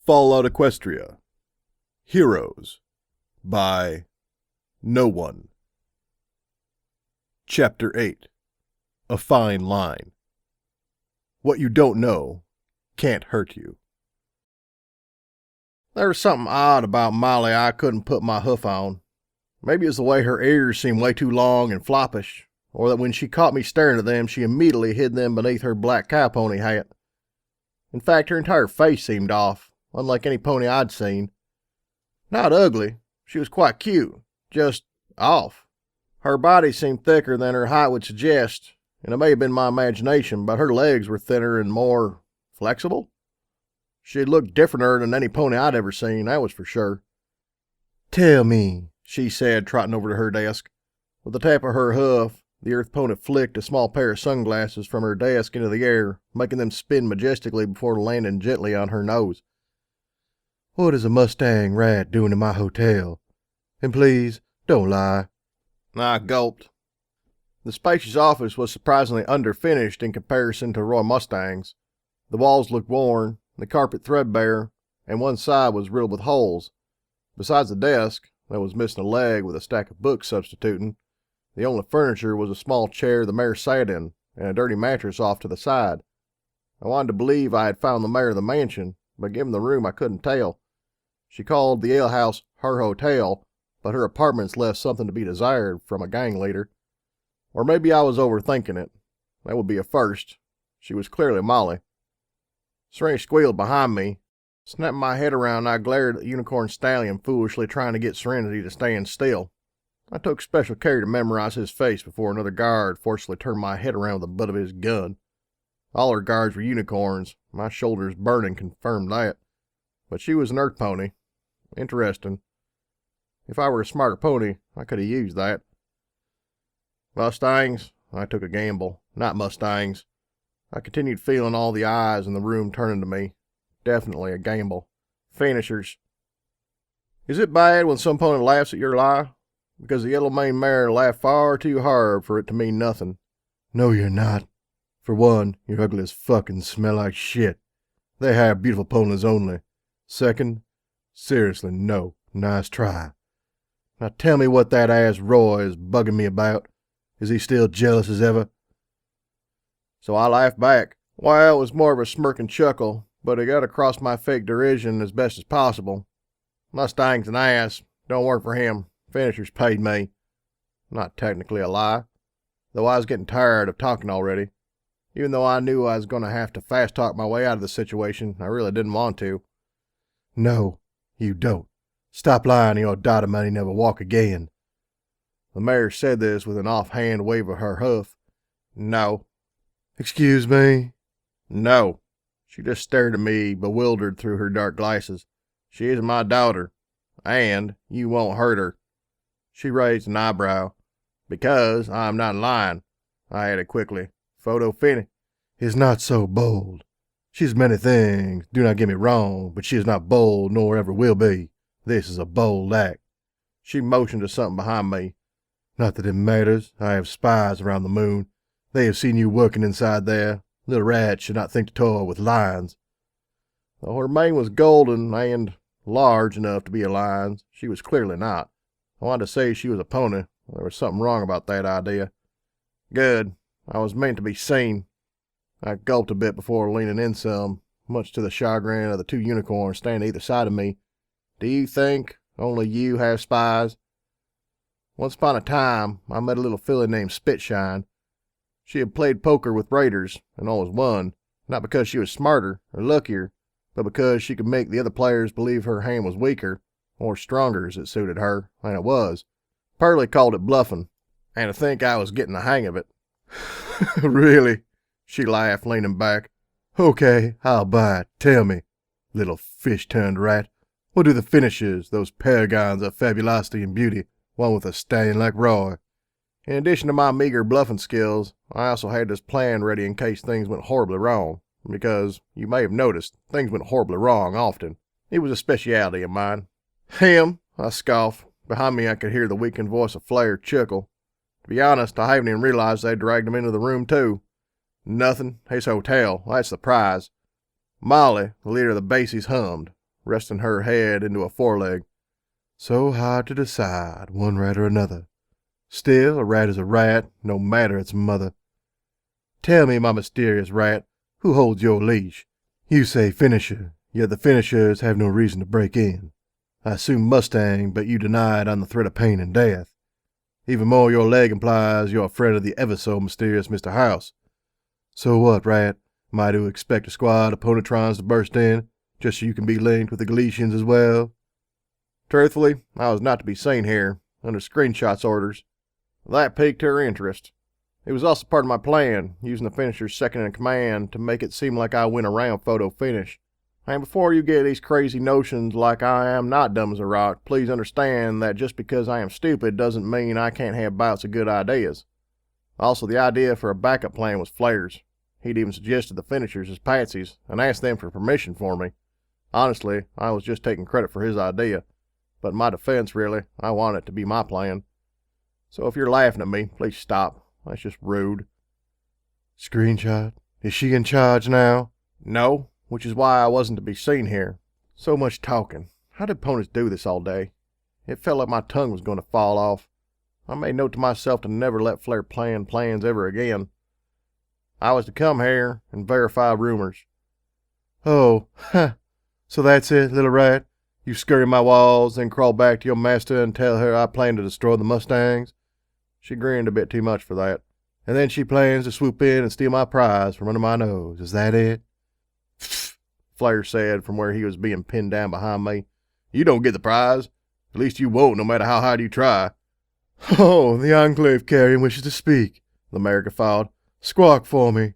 Fallout Equestria. Heroes by No One. Chapter 8. A Fine Line. What you don't know can't hurt you. There was something odd about Molly I couldn't put my hoof on. Maybe it was the way her ears seemed way too long and floppish, or that when she caught me staring at them, she immediately hid them beneath her black cowpony hat. In fact, her entire face seemed off, unlike any pony I'd seen. Not ugly, she was quite cute, just off. Her body seemed thicker than her height would suggest, and it may have been my imagination, but her legs were thinner and more flexible. She looked differenter than any pony I'd ever seen, that was for sure. "Tell me," she said, trotting over to her desk. With a tap of her hoof, the earth pony flicked a small pair of sunglasses from her desk into the air, making them spin majestically before landing gently on her nose. "What is a Mustang rat doing in my hotel? And please, don't lie." I gulped. The spacious office was surprisingly underfinished in comparison to Roy Mustang's. The walls looked worn, the carpet threadbare, and one side was riddled with holes. Besides the desk, that was missing a leg with a stack of books substituting, the only furniture was a small chair the mayor sat in, and a dirty mattress off to the side. I wanted to believe I had found the mayor of the mansion, but given the room I couldn't tell. She called the alehouse her hotel, but her apartments left something to be desired from a gang leader. Or maybe I was overthinking it. That would be a first. She was clearly Molly. Strange squealed behind me. Snapping my head around, I glared at the unicorn stallion foolishly trying to get Serenity to stand still. I took special care to memorize his face before another guard forcibly turned my head around with the butt of his gun. All her guards were unicorns. My shoulders burning confirmed that. But she was an earth pony. Interesting. If I were a smarter pony, I could have used that. Mustangs? I took a gamble. Not Mustangs. I continued feeling all the eyes in the room turning to me. Definitely a gamble. Finishers. Is it bad when some pony laughs at your lie? Because the yellow-maned mare laughed far too hard for it to mean nothing. "No, you're not. For one, you're ugly as fuck and smell like shit. They hire beautiful ponies only. Second, seriously, no. Nice try. Now tell me what that ass Roy is bugging me about. Is he still jealous as ever?" So I laughed back. Well, it was more of a smirking chuckle, but it got across my fake derision as best as possible. Mustang's an ass. Don't work for him. Finishers paid me. Not technically a lie, though I was getting tired of talking already. Even though I knew I was going to have to fast talk my way out of the situation, I really didn't want to. "No, you don't. Stop lying or your daughter might never walk again." The mayor said this with an offhand wave of her hoof. "No." "Excuse me?" "No." She just stared at me, bewildered through her dark glasses. "She isn't my daughter. And you won't hurt her." She raised an eyebrow. "Because I am not lying," I added quickly. "Photo finish." "Is not so bold. She is many things, do not get me wrong, but she is not bold nor ever will be. This is a bold act." She motioned to something behind me. "Not that it matters. I have spies around the moon. They have seen you working inside there. Little rats should not think to toy with lions." Though her mane was golden and large enough to be a lion's, she was clearly not. I wanted to say she was a pony. There was something wrong about that idea. Good. I was meant to be seen. I gulped a bit before leaning in some, much to the chagrin of the two unicorns standing either side of me. "Do you think only you have spies?" Once upon a time, I met a little filly named Spitshine. She had played poker with raiders and always won, not because she was smarter or luckier, but because she could make the other players believe her hand was weaker, or stronger as it suited her, than it was. Pearlie called it bluffing, and I think I was getting the hang of it. "Really?" She laughed, leaning back. "Okay, I'll buy it. Tell me, little fish-turned rat, what do the finishers, those paragons of fabulosity and beauty, want with a stallion like Roy?" In addition to my meager bluffing skills, I also had this plan ready in case things went horribly wrong, because, you may have noticed, things went horribly wrong often. It was a speciality of mine. "Him?" I scoffed. Behind me I could hear the weakened voice of Flare chuckle. To be honest, I haven't even realized they'd dragged him into the room too. Nothing. His hotel. That's the prize. Molly, the leader of the bases, hummed. resting her head into a foreleg. So hard to decide, one rat or another. Still, a rat is a rat, no matter its mother. Tell me, my mysterious rat, who holds your leash? You say finisher, yet the finishers have no reason to break in. I assume Mustang, but you deny it on the threat of pain and death. Even more, your leg implies you're a friend of the ever-so-mysterious Mr. House. So what, rat? Am I to expect a squad of Ponytrons to burst in, just so you can be linked with the Galicians as well? Truthfully, I was not to be seen here, under screenshots orders. That piqued her interest. It was also part of my plan, using the finisher's second in command to make it seem like I went around photo finish. And before you get these crazy notions like I am not dumb as a rock, please understand that just because I am stupid doesn't mean I can't have bouts of good ideas. Also, the idea for a backup plan was Flare's. He'd even suggested the finishers as patsies and asked them for permission for me. Honestly, I was just taking credit for his idea. But in my defense, really, I want it to be my plan. So if you're laughing at me, please stop. That's just rude. Screenshot? Is she in charge now? No, which is why I wasn't to be seen here. So much talking. How did ponies do this all day? It felt like my tongue was going to fall off. I made note to myself to never let Flare plan plans ever again. I was to come here and verify rumors. Oh, so that's it, little rat? You scurry my walls, then crawl back to your master and tell her I plan to destroy the Mustangs? She grinned a bit too much for that. And then she plans to swoop in and steal my prize from under my nose. Is that it? Flare said from where he was being pinned down behind me. You don't get the prize. At least you won't, no matter how hard you try. Oh, the Enclave carrion wishes to speak, the mayor guffawed. Squawk for me.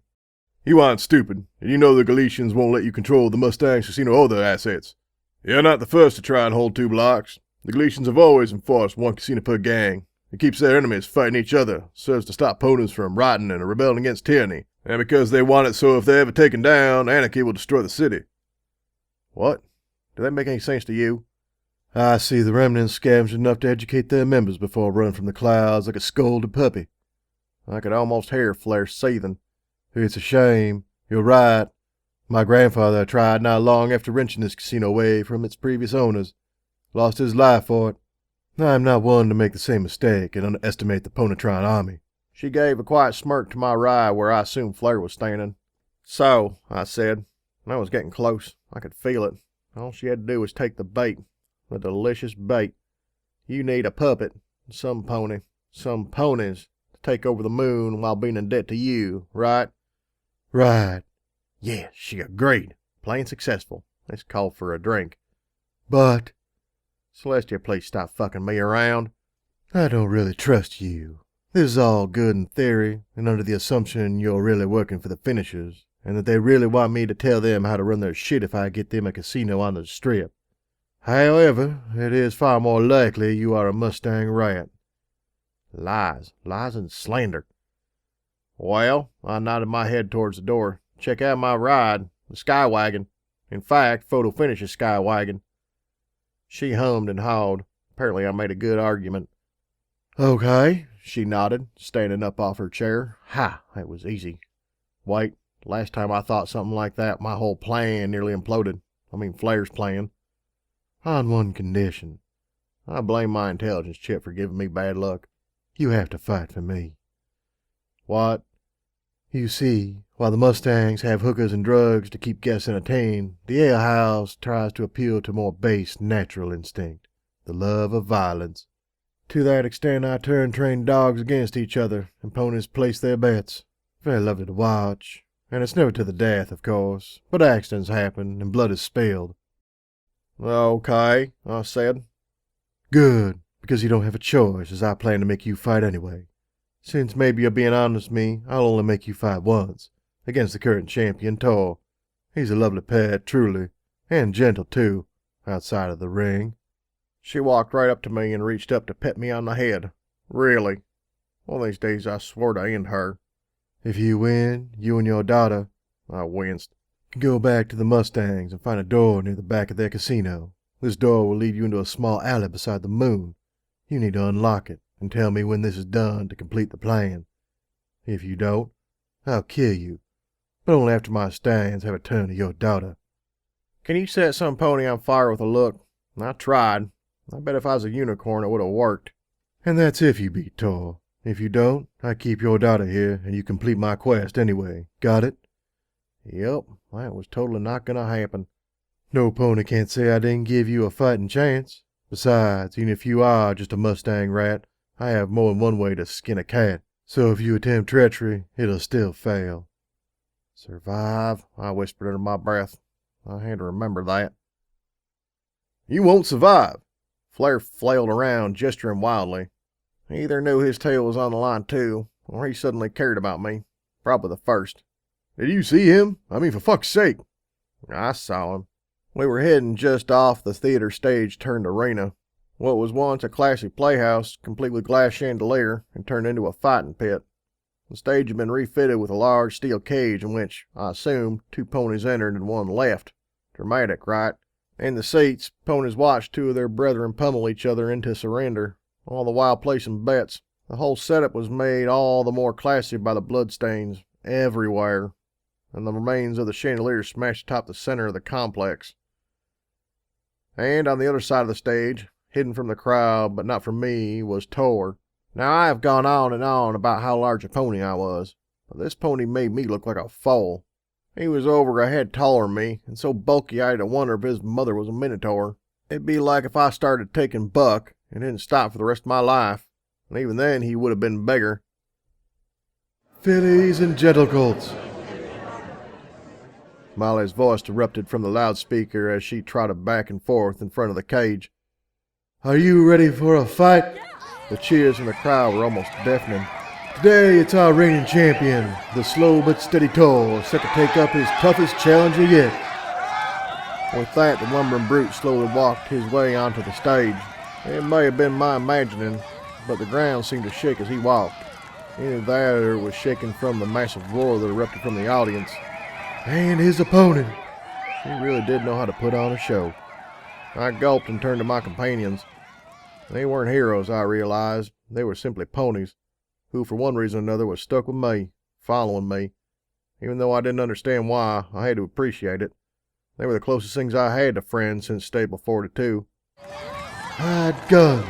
You aren't stupid, and you know the Galicians won't let you control the Mustangs casino or their assets. You're not the first to try and hold 2 blocks. The Galicians have always enforced 1 casino per gang. It keeps their enemies fighting each other, serves to stop ponies from rioting and rebelling against tyranny, and because they want it so if they're ever taken down, anarchy will destroy the city. What? Did that make any sense to you? I see the remnants scavenged enough to educate their members before running from the clouds like a scolded puppy. I could almost hear Flare seething. It's a shame. You're right. My grandfather tried not long after wrenching this casino away from its previous owners. Lost his life for it. I'm not one to make the same mistake and underestimate the Ponitron army. She gave a quiet smirk to my right where I assumed Flare was standing. So, I said, and I was getting close. I could feel it. All she had to do was take the bait. The delicious bait. You need a puppet, some ponies, to take over the moon while being in debt to you, right? Right. Yes, she agreed. Plain successful. Let's call for a drink. But Celestia, please stop fucking me around. I don't really trust you. This is all good in theory, and under the assumption you're really working for the finishers, and that they really want me to tell them how to run their shit if I get them a casino on the strip. However, it is far more likely you are a Mustang rat. Lies and slander. Well, I nodded my head towards the door. Check out my ride, the Skywagon. In fact, photo finishes Skywagon. She hummed and hawed. Apparently I made a good argument. Okay, she nodded, standing up off her chair. Ha, that was easy. Wait, last time I thought something like that, my whole plan nearly imploded. I mean, Flare's plan. On one condition. I blame my intelligence chip for giving me bad luck. You have to fight for me. What? You see, while the Mustangs have hookers and drugs to keep guests entertained, the alehouse tries to appeal to more base natural instinct, the love of violence. To that extent, I turn trained dogs against each other, and ponies place their bets. Very lovely to watch, and it's never to the death, of course, but accidents happen, and blood is spilled. Okay, I said. Good, because you don't have a choice, as I plan to make you fight anyway. Since maybe you're being honest with me, I'll only make you fight once, against the current champion, Tor. He's a lovely pet, truly, and gentle, too, outside of the ring. She walked right up to me and reached up to pet me on the head. Really. One of these days I swore to end her. If you win, you and your daughter, I winced, can go back to the Mustangs and find a door near the back of their casino. This door will lead you into a small alley beside the moon. You need to unlock it and tell me when this is done to complete the plan. If you don't, I'll kill you, but only after my stallions have a turn to your daughter. Can you set some pony on fire with a look? I tried. I bet if I was a unicorn, it would have worked. And that's if you beat Tor. If you don't, I keep your daughter here, and you complete my quest anyway. Got it? Yep, that was totally not gonna happen. No pony can't say I didn't give you a fighting chance. Besides, even if you are just a Mustang rat, I have more than one way to skin a cat. So if you attempt treachery, it'll still fail. Survive? I whispered under my breath. I had to remember that. You won't survive. Flare flailed around, gesturing wildly. He either knew his tail was on the line too, or he suddenly cared about me. Probably the first. Did you see him? I mean, for fuck's sake. I saw him. We were heading just off the theater stage turned arena. What was once a classy playhouse, complete with glass chandelier, had turned into a fighting pit. The stage had been refitted with a large steel cage in which, I assumed, 2 ponies entered and 1 left. Dramatic, right? In the seats, ponies watched 2 of their brethren pummel each other into surrender, all the while placing bets. The whole setup was made all the more classy by the bloodstains everywhere, and the remains of the chandelier smashed atop the center of the complex. And on the other side of the stage, hidden from the crowd but not from me, was Tor. Now I have gone on and on about how large a pony I was, but this pony made me look like a foal. He was over a head taller than me, and so bulky I had to wonder if his mother was a minotaur. It'd be like if I started taking buck and didn't stop for the rest of my life, and even then he would have been bigger. Fillies and gentle colts. Molly's voice erupted from the loudspeaker as she trotted back and forth in front of the cage. Are you ready for a fight? The cheers from the crowd were almost deafening. Today it's our reigning champion, the slow but steady Tor, set to take up his toughest challenger yet. With that, the lumbering brute slowly walked his way onto the stage. It may have been my imagining, but the ground seemed to shake as he walked. Either that or it was shaken from the massive roar that erupted from the audience. And his opponent. He really did know how to put on a show. I gulped and turned to my companions. They weren't heroes, I realized. They were simply ponies, who for one reason or another was stuck with me, following me. Even though I didn't understand why, I had to appreciate it. They were the closest things I had to friends since Stable 42. Hide gun.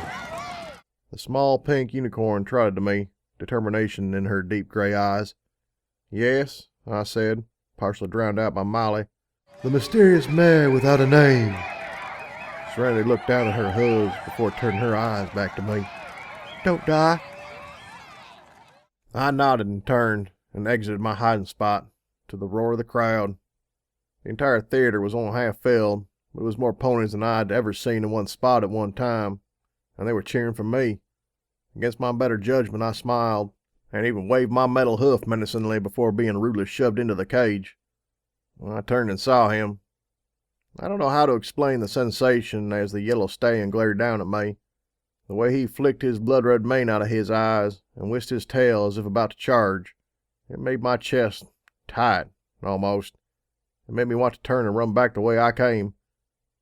The small pink unicorn trotted to me, determination in her deep gray eyes. Yes, I said, partially drowned out by Molly. The mysterious mare without a name. Serenity looked down at her hooves before turning her eyes back to me. Don't die. I nodded and turned and exited my hiding spot to the roar of the crowd. The entire theater was only half filled, but it was more ponies than I had ever seen in one spot at one time, and they were cheering for me. Against my better judgment, I smiled, and even waved my metal hoof menacingly before being rudely shoved into the cage. When I turned and saw him, I don't know how to explain the sensation as the yellow stallion glared down at me. The way he flicked his blood-red mane out of his eyes and whisked his tail as if about to charge, it made my chest tight, almost. It made me want to turn and run back the way I came.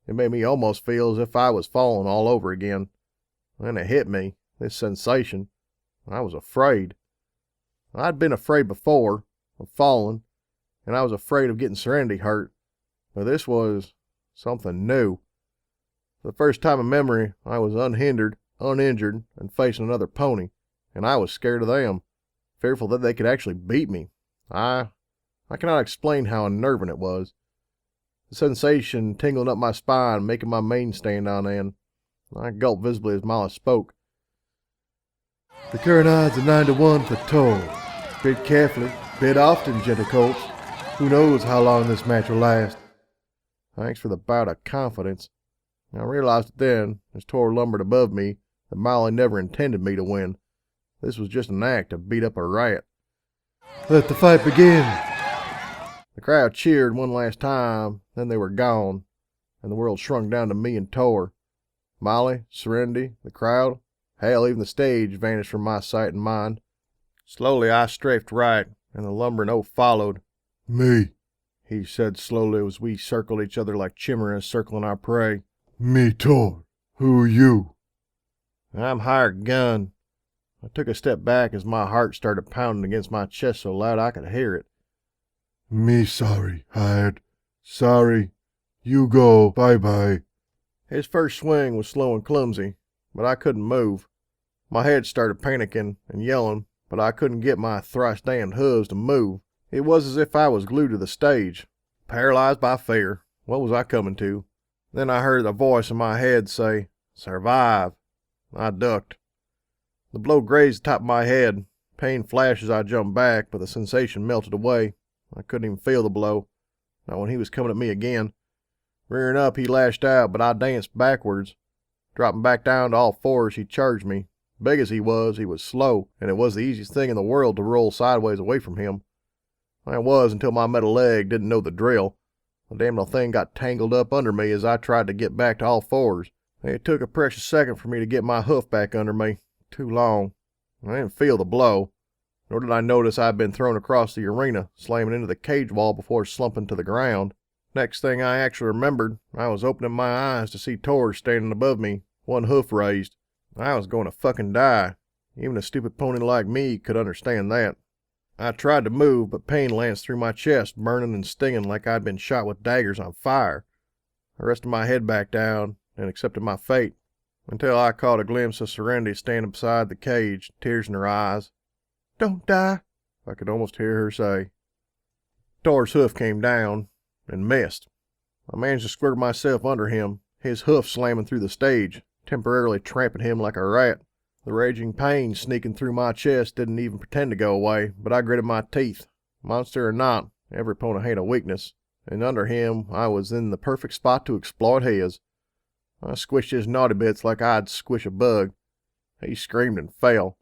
It made me almost feel as if I was falling all over again. Then it hit me, this sensation. I was afraid. I'd been afraid before, of falling, and I was afraid of getting Serenity hurt. But this was something new. For the first time in memory, I was unhindered, uninjured, and facing another pony, and I was scared of them, fearful that they could actually beat me. I cannot explain how unnerving it was. The sensation tingling up my spine, making my mane stand on end. I gulped visibly as Molly spoke. The current odds are 9-1 for Tor. Bid carefully, bid often, gentle colts. Who knows how long this match will last? Thanks for the bout of confidence. I realized it then, as Tor lumbered above me, that Molly never intended me to win. This was just an act to beat up a rat. Let the fight begin. The crowd cheered one last time, then they were gone, and the world shrunk down to me and Tor. Molly, Serenity, the crowd, hell, even the stage vanished from my sight and mind. Slowly I strafed right, and the lumbering oaf followed. Me. He said slowly as we circled each other like chimeras circling our prey. Me, Tor. Who are you? I'm hired gun. I took a step back as my heart started pounding against my chest so loud I could hear it. Me sorry, hired. Sorry. You go bye-bye. His first swing was slow and clumsy, but I couldn't move. My head started panicking and yelling, but I couldn't get my thrice-damned hooves to move. It was as if I was glued to the stage, paralyzed by fear. What was I coming to? Then I heard a voice in my head say, "Survive." I ducked. The blow grazed the top of my head. Pain flashed as I jumped back, but the sensation melted away. I couldn't even feel the blow, not when he was coming at me again. Rearing up, he lashed out, but I danced backwards. Dropping back down to all fours, he charged me. Big as he was slow, and it was the easiest thing in the world to roll sideways away from him. I was until my metal leg didn't know the drill. The damn little thing got tangled up under me as I tried to get back to all fours. It took a precious second for me to get my hoof back under me. Too long. I didn't feel the blow, nor did I notice I'd been thrown across the arena, slamming into the cage wall before slumping to the ground. Next thing I actually remembered, I was opening my eyes to see Tor standing above me, one hoof raised. I was going to fucking die. Even a stupid pony like me could understand that. I tried to move, but pain lanced through my chest, burning and stinging like I'd been shot with daggers on fire. I rested my head back down and accepted my fate, until I caught a glimpse of Serenity standing beside the cage, tears in her eyes. "Don't die," I could almost hear her say. Tor's hoof came down and missed. I managed to squirt myself under him, his hoof slamming through the stage, temporarily tramping him like a rat. The raging pain sneaking through my chest didn't even pretend to go away, but I gritted my teeth. Monster or not, every pony had a weakness, and under him I was in the perfect spot to exploit his. I squished his naughty bits like I'd squish a bug. He screamed and fell.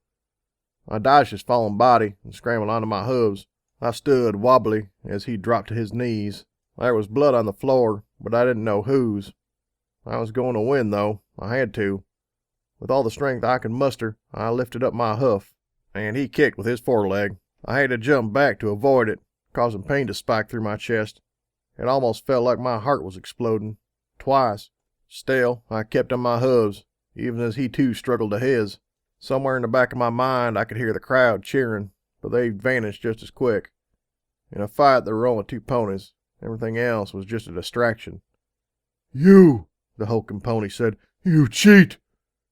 I dodged his falling body and scrambled onto my hooves. I stood wobbly as he dropped to his knees. There was blood on the floor, but I didn't know whose. I was going to win, though. I had to. With all the strength I could muster, I lifted up my hoof, and he kicked with his foreleg. I had to jump back to avoid it, causing pain to spike through my chest. It almost felt like my heart was exploding. Twice. Still, I kept on my hooves, even as he too struggled to his. Somewhere in the back of my mind I could hear the crowd cheering, but they vanished just as quick. In a fight there were only two ponies. Everything else was just a distraction. "You," the hulking pony said. "you cheat.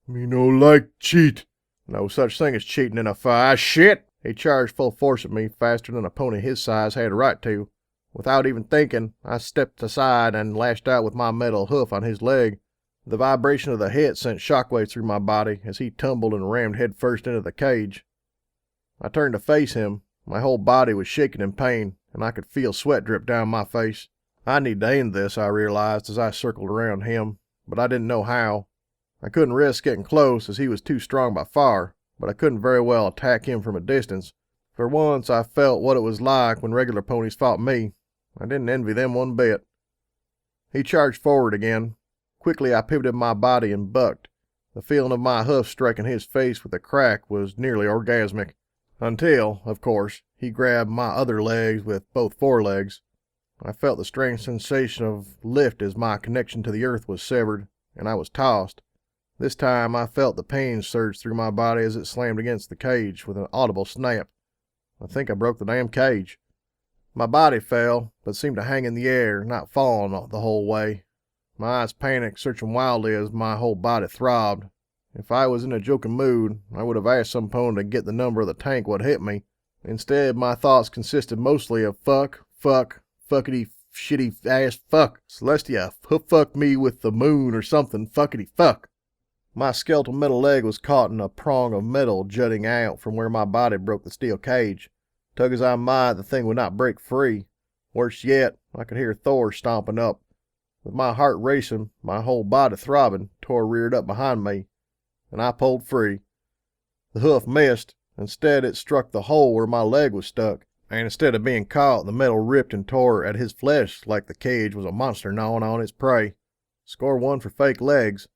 Me no like cheat." "No such thing as cheating in a fight." "Shit!" He charged full force at me, faster than a pony his size had a right to. Without even thinking, I stepped aside and lashed out with my metal hoof on his leg. The vibration of the hit sent shockwaves through my body as he tumbled and rammed headfirst into the cage. I turned to face him. My whole body was shaking in pain, and I could feel sweat drip down my face. I need to end this, I realized as I circled around him, but I didn't know how. I couldn't risk getting close as he was too strong by far, but I couldn't very well attack him from a distance. For once I felt what it was like when regular ponies fought me. I didn't envy them one bit. He charged forward again. Quickly I pivoted my body and bucked. The feeling of my hoof striking his face with a crack was nearly orgasmic. Until, of course, he grabbed my other legs with both forelegs. I felt the strange sensation of lift as my connection to the earth was severed, and I was tossed. This time I felt the pain surge through my body as it slammed against the cage with an audible snap. I think I broke the damn cage. My body fell, but seemed to hang in the air, not falling the whole way. My eyes panicked, searching wildly as my whole body throbbed. If I was in a joking mood, I would have asked some pony to get the number of the tank what hit me. Instead, my thoughts consisted mostly of fuckity, shitty ass fuck. Celestia, fuck me with the moon or something, fuckity fuck. My skeletal metal leg was caught in a prong of metal jutting out from where my body broke the steel cage. Tug as I might, the thing would not break free. Worse yet, I could hear Thor stomping up. With my heart racing, my whole body throbbing, Thor reared up behind me, and I pulled free. The hoof missed. Instead, it struck the hole where my leg was stuck, and instead of being caught, the metal ripped and tore at his flesh like the cage was a monster gnawing on its prey. Score one for fake legs.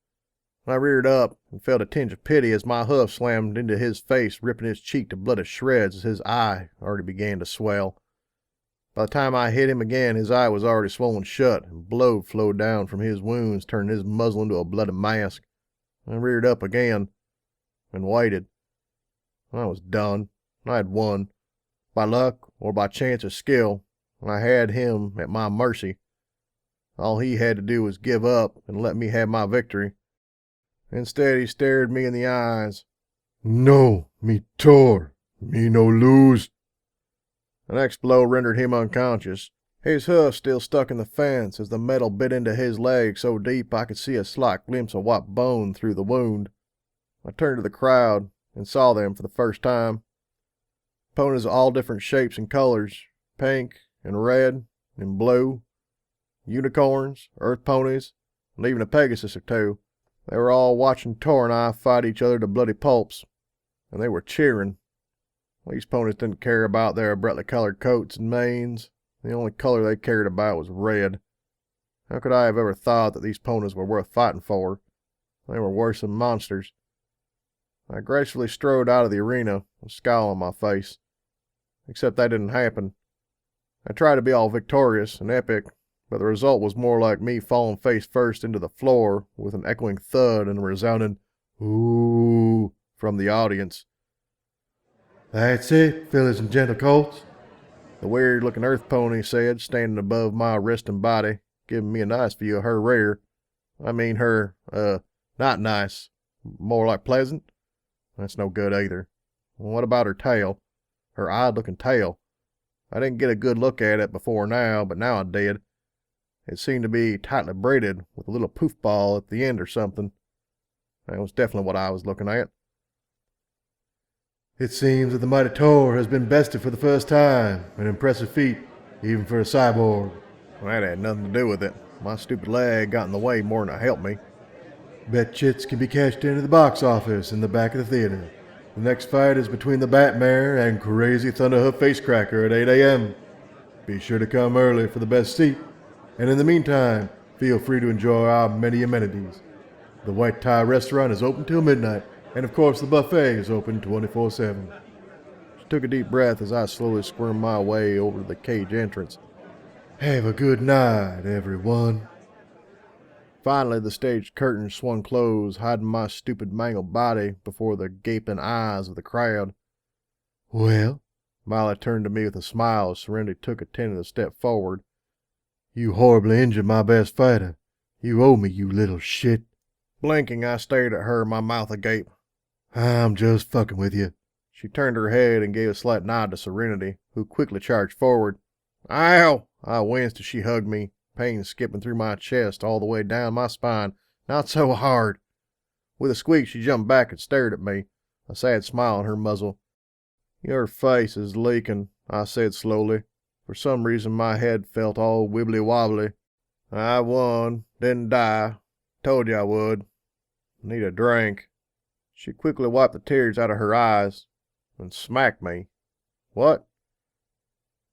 I reared up and felt a tinge of pity as my hoof slammed into his face, ripping his cheek to bloody shreds as his eye already began to swell. By the time I hit him again, his eye was already swollen shut, and blood flowed down from his wounds, turning his muzzle into a bloody mask. I reared up again and waited. I was done. I had won. By luck or by chance or skill, I had him at my mercy. All he had to do was give up and let me have my victory. Instead, he stared me in the eyes. No, me tor. Me no lose. The next blow rendered him unconscious. His hoof still stuck in the fence as the metal bit into his leg so deep I could see a slight glimpse of white bone through the wound. I turned to the crowd and saw them for the first time. Ponies of all different shapes and colors, pink and red and blue, unicorns, earth ponies, and even a Pegasus or two. They were all watching Tor and I fight each other to bloody pulps, and they were cheering. These ponies didn't care about their brightly colored coats and manes. The only color they cared about was red. How could I have ever thought that these ponies were worth fighting for? They were worse than monsters. I gracefully strode out of the arena, a scowl on my face. Except that didn't happen. I tried to be all victorious and epic, but the result was more like me falling face first into the floor with an echoing thud and a resounding "ooh" from the audience. That's it, fillies and gentle colts. The weird-looking earth pony said, standing above my resting body, giving me a nice view of her rear. I mean her, not nice, more like pleasant. That's no good either. What about her tail? Her odd-looking tail. I didn't get a good look at it before now, but now I did. It seemed to be tightly braided with a little poof ball at the end or something. That was definitely what I was looking at. It seems that the mighty Tor has been bested for the first time. An impressive feat, even for a cyborg. Well, that had nothing to do with it. My stupid leg got in the way more than it helped me. Bet chits can be cashed into the box office in the back of the theater. The next fight is between the BatMare and Crazy Thunderhoof Facecracker at 8 a.m. Be sure to come early for the best seat. And in the meantime, feel free to enjoy our many amenities. The White Tie restaurant is open till midnight. And of course, the buffet is open 24/7. She took a deep breath as I slowly squirmed my way over to the cage entrance. Have a good night, everyone. Finally, the stage curtain swung closed, hiding my stupid mangled body before the gaping eyes of the crowd. Well, Miley turned to me with a smile as Serenity took a tentative step forward. You horribly injured my best fighter. You owe me, you little shit. Blinking, I stared at her, my mouth agape. I'm just fucking with you. She turned her head and gave a slight nod to Serenity, who quickly charged forward. Ow! I winced as she hugged me, pain skipping through my chest all the way down my spine. Not so hard. With a squeak, she jumped back and stared at me, a sad smile on her muzzle. Your face is leaking, I said slowly. For some reason, my head felt all wibbly-wobbly. I won, didn't die. Told you I would. Need a drink. She quickly wiped the tears out of her eyes and smacked me. What?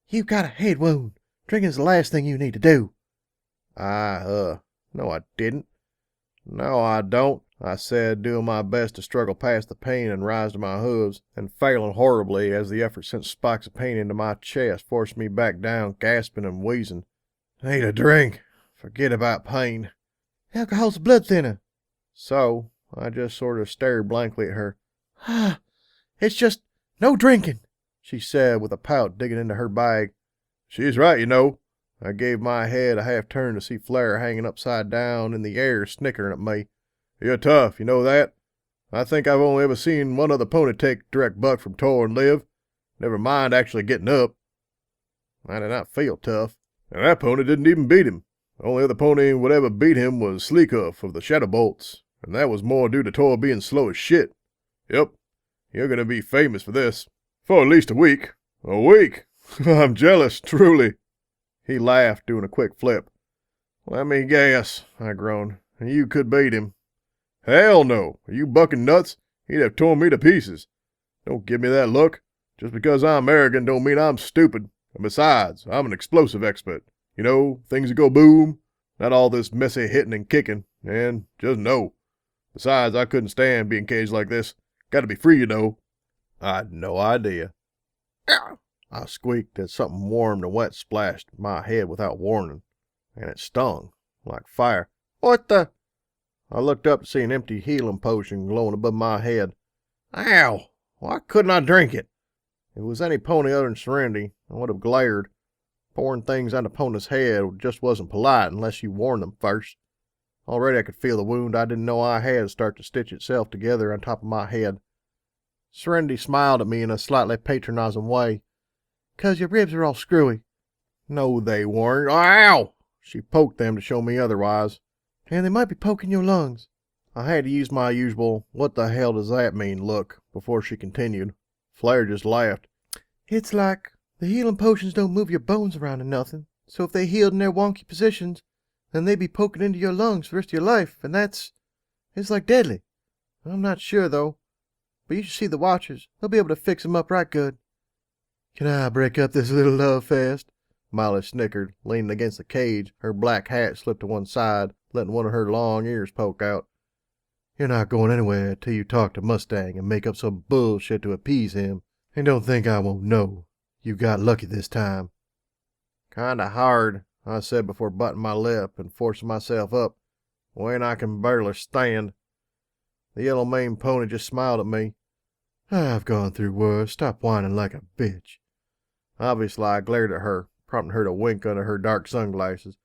You've got a head wound. Drinking's the last thing you need to do. No I didn't. No, I don't, I said, doing my best to struggle past the pain and rise to my hooves, and failing horribly as the effort sent spikes of pain into my chest, forced me back down, gasping and wheezing. Need a drink. Forget about pain. Alcohol's a blood thinner. So, I just sort of stared blankly at her. It's just no drinking, she said with a pout digging into her bag. She's right, you know. I gave my head a half turn to see Flare hanging upside down in the air, snickering at me. You're tough, you know that? I think I've only ever seen one other pony take direct buck from Tor and live. Never mind actually getting up. I did not feel tough. And that pony didn't even beat him. The only other pony would ever beat him was Sleekuff of the Shadow Bolts, and that was more due to Tor being slow as shit. Yep, you're gonna be famous for this. For at least a week. A week? I'm jealous, truly. He laughed, doing a quick flip. Let me guess, I groaned. You could beat him. Hell no. Are you bucking nuts? He'd have torn me to pieces. Don't give me that look. Just because I'm arrogant don't mean I'm stupid. And besides, I'm an explosive expert. You know, things that go boom. Not all this messy hitting and kicking. And just no. Besides, I couldn't stand being caged like this. Gotta be free, you know. I had no idea. Ow! I squeaked as something warm and wet splashed my head without warning. And it stung like fire. What the? I looked up to see an empty healing potion glowing above my head. Ow! Why couldn't I drink it? If it was any pony other than Serenity, I would have glared. Pouring things on the pony's head just wasn't polite unless you warned them first. Already I could feel the wound I didn't know I had start to stitch itself together on top of my head. Serenity smiled at me in a slightly patronizing way. "'Cause your ribs are all screwy." "No, they weren't. Ow!" She poked them to show me otherwise. "And they might be poking your lungs." I had to use my usual, "what the hell does that mean?" look before she continued. Flare just laughed. "It's like the healing potions don't move your bones around or nothing, so if they healed in their wonky positions, then they'd be poking into your lungs for the rest of your life, and it's like deadly. I'm not sure, though. But you should see the Watchers. They'll be able to fix 'em up right good." "Can I break up this little love fest?" Molly snickered, leaning against the cage, her black hat slipped to one side, letting one of her long ears poke out. "You're not going anywhere till you talk to Mustang and make up some bullshit to appease him. And don't think I won't know. You got lucky this time." "Kinda hard," I said before biting my lip and forcing myself up, when I can barely stand. The yellow maned pony just smiled at me. "I've gone through worse. Stop whining like a bitch." Obviously, I glared at her, prompting her to wink under her dark sunglasses.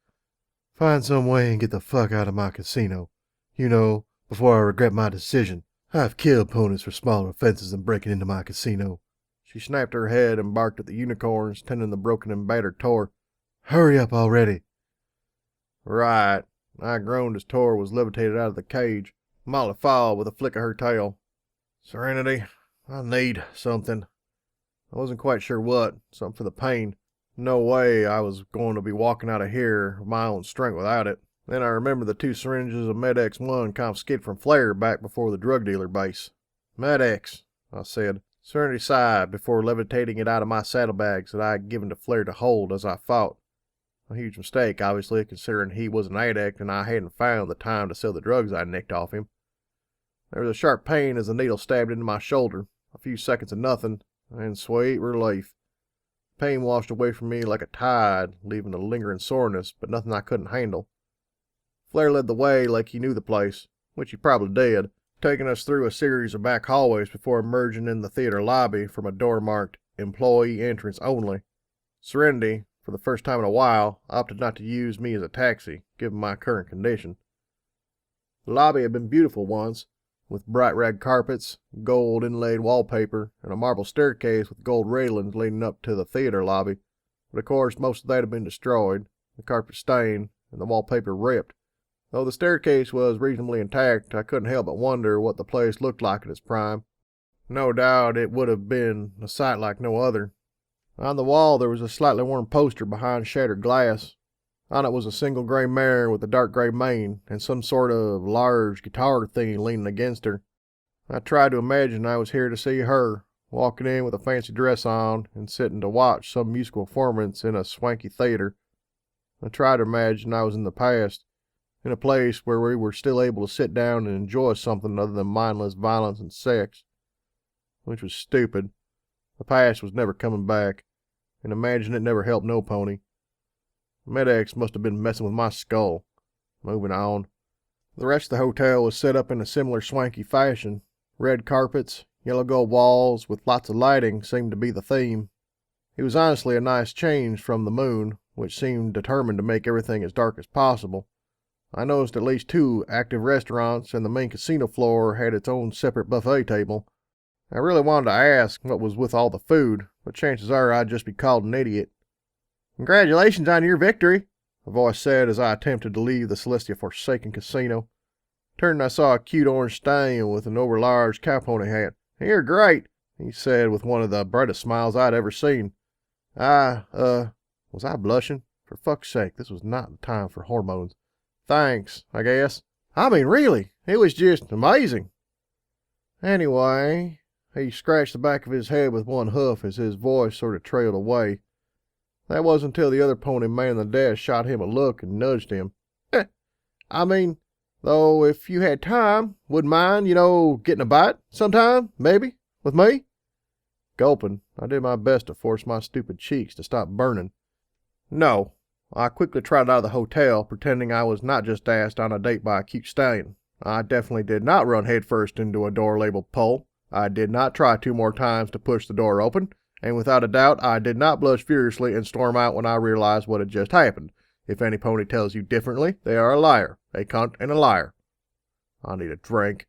"Find some way and get the fuck out of my casino. You know, before I regret my decision. I've killed ponies for smaller offenses than breaking into my casino." She snapped her head and barked at the unicorns, tending the broken and battered Tor. "Hurry up already." "Right." I groaned as Tor was levitated out of the cage. Molly followed with a flick of her tail. "Serenity, I need something." I wasn't quite sure what. Something for the pain. No way I was going to be walking out of here of my own strength without it. Then I remembered the 2 syringes of Med-X1 confiscated from Flare back before the drug dealer base. "Med-X," I said. Serenity sighed before levitating it out of my saddlebags that I had given to Flare to hold as I fought. A huge mistake, obviously, considering he was an addict and I hadn't found the time to sell the drugs I nicked off him. There was a sharp pain as the needle stabbed into my shoulder. A few seconds of nothing, and sweet relief. Pain washed away from me like a tide, leaving a lingering soreness, but nothing I couldn't handle. Flare led the way like he knew the place, which he probably did, taking us through a series of back hallways before emerging in the theater lobby from a door marked "Employee Entrance Only." Serenity, for the first time in a while, opted not to use me as a taxi, given my current condition. The lobby had been beautiful once, with bright red carpets, gold inlaid wallpaper, and a marble staircase with gold railings leading up to the theater lobby. But of course, most of that had been destroyed, the carpet stained, and the wallpaper ripped. Though the staircase was reasonably intact, I couldn't help but wonder what the place looked like in its prime. No doubt it would have been a sight like no other. On the wall there was a slightly worn poster behind shattered glass. On it was a single gray mare with a dark gray mane and some sort of large guitar thing leaning against her. I tried to imagine I was here to see her, walking in with a fancy dress on and sitting to watch some musical performance in a swanky theater. I tried to imagine I was in the past, in a place where we were still able to sit down and enjoy something other than mindless violence and sex. Which was stupid. The past was never coming back, and imagine it never helped no pony. Med-X must have been messing with my skull. Moving on. The rest of the hotel was set up in a similar swanky fashion. Red carpets, yellow gold walls, with lots of lighting seemed to be the theme. It was honestly a nice change from the moon, which seemed determined to make everything as dark as possible. I noticed at least 2 active restaurants, and the main casino floor had its own separate buffet table. I really wanted to ask what was with all the food, but chances are I'd just be called an idiot. "Congratulations on your victory," a voice said as I attempted to leave the Celestia-forsaken casino. Turned, I saw a cute orange stallion with an overlarge cowpony hat. "You're great," he said with one of the brightest smiles I'd ever seen. Was I blushing? For fuck's sake, this was not the time for hormones. "Thanks, I guess." "I mean, really, it was just amazing." Anyway, he scratched the back of his head with one hoof as his voice sort of trailed away. That wasn't until the other pony man in the dash shot him a look and nudged him. I mean, though, if you had time, wouldn't mind, getting a bite sometime, maybe, with me?" Gulping, I did my best to force my stupid cheeks to stop burning. No. I quickly trotted out of the hotel, pretending I was not just asked on a date by a cute stallion. I definitely did not run headfirst into a door labeled pull. I did not try 2 more times to push the door open. And without a doubt, I did not blush furiously and storm out when I realized what had just happened. If any pony tells you differently, they are a liar, a cunt, and a liar. I need a drink.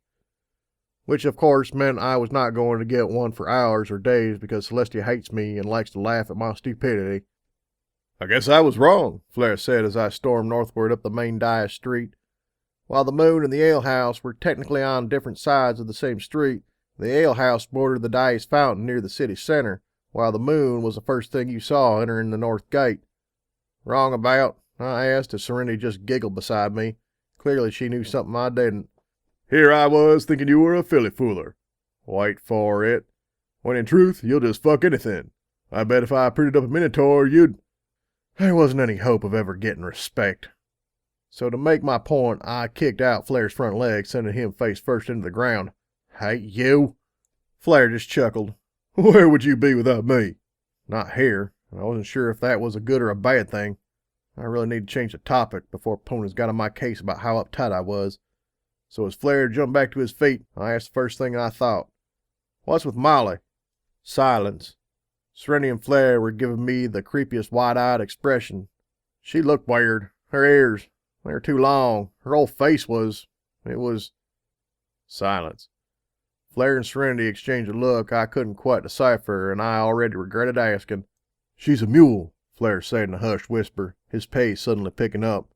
Which, of course, meant I was not going to get one for hours or days because Celestia hates me and likes to laugh at my stupidity. I guess I was wrong, Flare said as I stormed northward up the main Dias street. While the moon and the alehouse were technically on different sides of the same street, the alehouse bordered the Dias fountain near the city center, while the moon was the first thing you saw entering the north gate. Wrong about? I asked as Serenity just giggled beside me. Clearly she knew something I didn't. Here I was thinking you were a filly fooler. Wait for it. When in truth, you'll just fuck anything. I bet if I printed up a Minotaur, you'd... There wasn't any hope of ever getting respect. So to make my point, I kicked out Flare's front leg, sending him face first into the ground. Hey, you! Flare just chuckled. Where would you be without me? Not here. I wasn't sure if that was a good or a bad thing. I really need to change the topic before opponents got on my case about how uptight I was. So as Flare jumped back to his feet, I asked the first thing I thought. What's with Molly? Silence. Serenity and Flare were giving me the creepiest wide-eyed expression. She looked weird. Her ears, they were too long. Her whole face was... It was... Silence. Flare and Serenity exchanged a look I couldn't quite decipher, and I already regretted asking. She's a mule, Flare said in a hushed whisper, his pace suddenly picking up.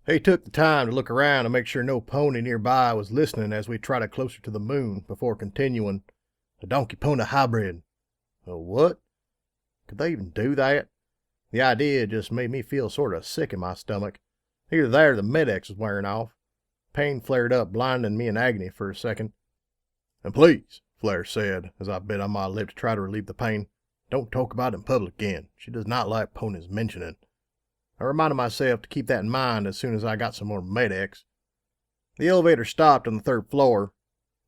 He took the time to look around to make sure no pony nearby was listening as we trotted closer to the moon before continuing. A donkey pony hybrid. A what? Could they even do that? The idea just made me feel sort of sick in my stomach. Either that or the Med-X was wearing off. Pain flared up, blinding me in agony for a second. And please, Flare said, as I bit on my lip to try to relieve the pain, don't talk about it in public again. She does not like ponies mentioning. I reminded myself to keep that in mind as soon as I got some more Med-X. The elevator stopped on the third floor.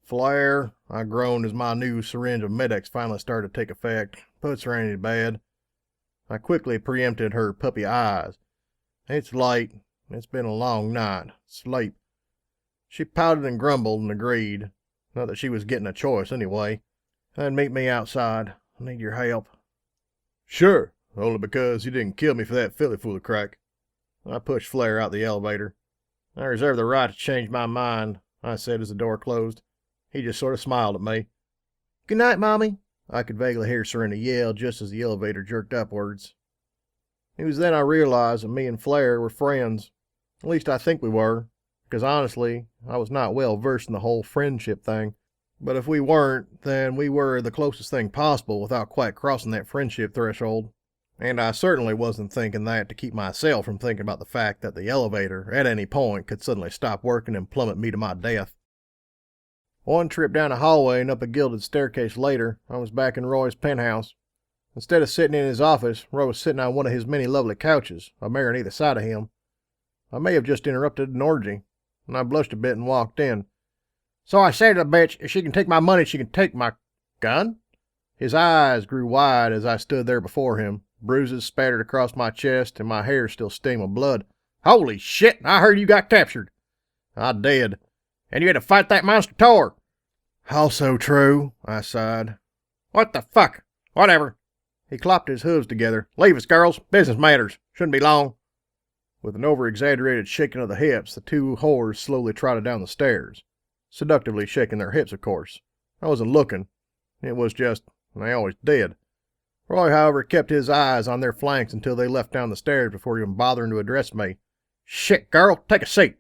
Flare, I groaned as my new syringe of Med-X finally started to take effect. Put Serenity to bed. I quickly preempted her puppy eyes. It's late. It's been a long night. Sleep. She pouted and grumbled and agreed. Not that she was getting a choice anyway. Then meet me outside. I need your help. Sure. Only because you didn't kill me for that filly fooler crack. I pushed Flare out the elevator. I reserve the right to change my mind, I said as the door closed. He just sort of smiled at me. Good night, Mommy. I could vaguely hear Serenity yell just as the elevator jerked upwards. It was then I realized that me and Flare were friends. At least I think we were, because honestly, I was not well versed in the whole friendship thing. But if we weren't, then we were the closest thing possible without quite crossing that friendship threshold. And I certainly wasn't thinking that to keep myself from thinking about the fact that the elevator, at any point, could suddenly stop working and plummet me to my death. One trip down a hallway and up a gilded staircase later, I was back in Roy's penthouse. Instead of sitting in his office, Roy was sitting on one of his many lovely couches, a mare on either side of him. I may have just interrupted an orgy, and I blushed a bit and walked in. So I say to the bitch, if she can take my money, she can take my gun? His eyes grew wide as I stood there before him. Bruises spattered across my chest, and my hair still stained with blood. Holy shit, I heard you got captured. I did. And you had to fight that monster Tor. How so true, I sighed. What the fuck? Whatever. He clopped his hooves together. Leave us, girls. Business matters. Shouldn't be long. With an over-exaggerated shaking of the hips, the two whores slowly trotted down the stairs. Seductively shaking their hips, of course. I wasn't looking. It was just, they always did. Roy, however, kept his eyes on their flanks until they left down the stairs before even bothering to address me. Shit, girl, take a seat.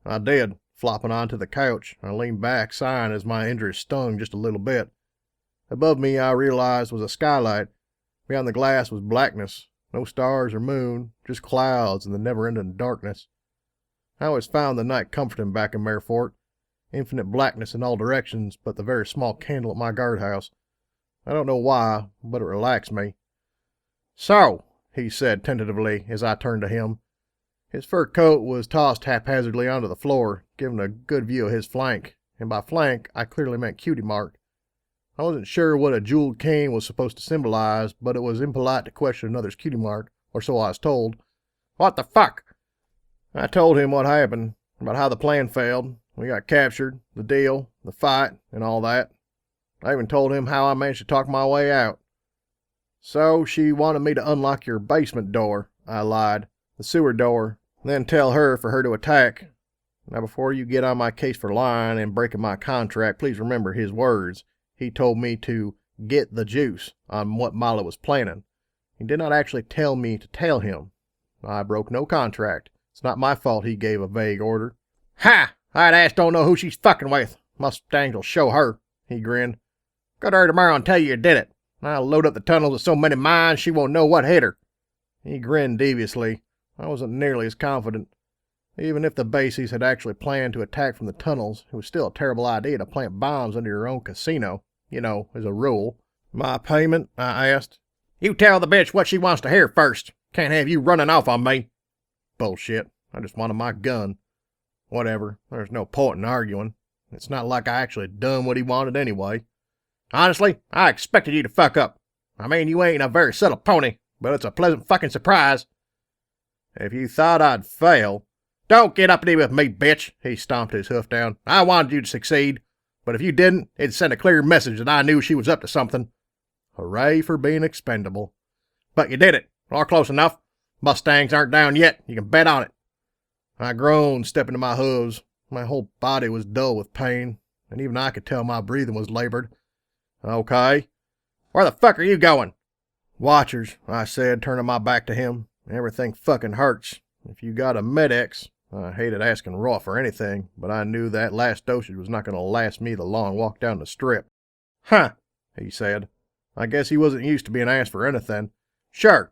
I did, flopping onto the couch. I leaned back, sighing as my injuries stung just a little bit. Above me, I realized, was a skylight. Beyond the glass was blackness. No stars or moon, just clouds and the never-ending darkness. I always found the night comforting back in Marefort. Infinite blackness in all directions but the very small candle at my guardhouse. I don't know why, but it relaxed me. So, he said tentatively as I turned to him. His fur coat was tossed haphazardly onto the floor, giving a good view of his flank, and by flank I clearly meant cutie mark. I wasn't sure what a jeweled cane was supposed to symbolize, but it was impolite to question another's cutie mark, or so I was told. What the fuck? I told him what happened, about how the plan failed. We got captured, the deal, the fight, and all that. I even told him how I managed to talk my way out. So she wanted me to unlock your basement door, I lied. The sewer door. Then tell her for her to attack. Now before you get on my case for lying and breaking my contract, please remember his words. He told me to get the juice on what Milo was planning. He did not actually tell me to tell him. I broke no contract. It's not my fault he gave a vague order. Ha! That ass don't know who she's fucking with. Mustangs will show her, he grinned. Go to her tomorrow and tell you did it. I'll load up the tunnels with so many mines she won't know what hit her. He grinned deviously. I wasn't nearly as confident. Even if the bases had actually planned to attack from the tunnels, it was still a terrible idea to plant bombs under your own casino, as a rule. My payment? I asked. You tell the bitch what she wants to hear first. Can't have you running off on me. Bullshit. I just wanted my gun. Whatever. There's no point in arguing. It's not like I actually done what he wanted anyway. Honestly, I expected you to fuck up. I mean, you ain't a very subtle pony, but it's a pleasant fucking surprise. If you thought I'd fail... Don't get uppity with me, bitch, he stomped his hoof down. I wanted you to succeed, but if you didn't, it'd send a clear message that I knew she was up to something. Hooray for being expendable. But you did it, or close enough. Mustangs aren't down yet, you can bet on it. I groaned, stepping to my hooves. My whole body was dull with pain, and even I could tell my breathing was labored. Okay. Where the fuck are you going? Watchers, I said, turning my back to him. Everything fucking hurts. If you got a Med-X, I hated asking Raw for anything, but I knew that last dosage was not going to last me the long walk down the strip. Huh, he said. I guess he wasn't used to being asked for anything. Sure.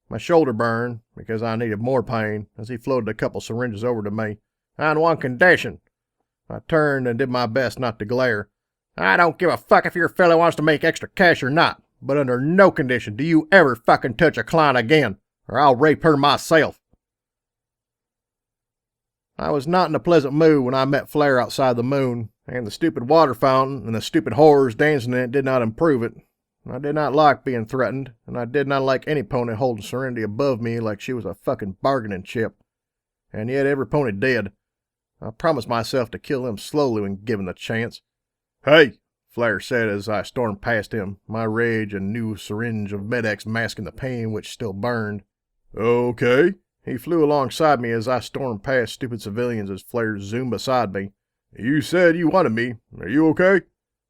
My shoulder burned, because I needed more pain, as he floated a couple syringes over to me. On one condition. I turned and did my best not to glare. I don't give a fuck if your fella wants to make extra cash or not, but under no condition do you ever fucking touch a client again, or I'll rape her myself. I was not in a pleasant mood when I met Flare outside the moon, and the stupid water fountain and the stupid horrors dancing in it did not improve it. I did not like being threatened, and I did not like any pony holding Serenity above me like she was a fucking bargaining chip. And yet every pony did. I promised myself to kill them slowly when given the chance. Hey, Flare said as I stormed past him, my rage and new syringe of Med-X masking the pain which still burned. Okay. He flew alongside me as I stormed past stupid civilians as Flare zoomed beside me. You said you wanted me. Are you okay?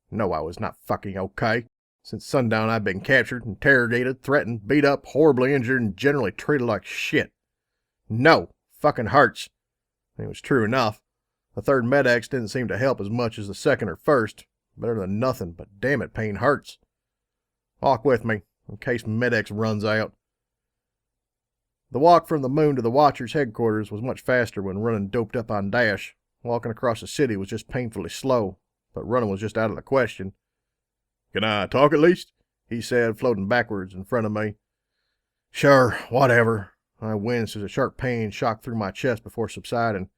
No, I was not fucking okay. Since sundown I'd been captured, interrogated, threatened, beat up, horribly injured, and generally treated like shit. No, fucking hurts. It was true enough. The third Med-X didn't seem to help as much as the second or first. Better than nothing, but damn it, pain hurts. Walk with me, in case Med-X runs out. The walk from the moon to the Watcher's headquarters was much faster when running doped up on Dash. Walking across the city was just painfully slow, but running was just out of the question. Can I talk at least? He said, floating backwards in front of me. Sure, whatever. I winced as a sharp pain shot through my chest before subsiding.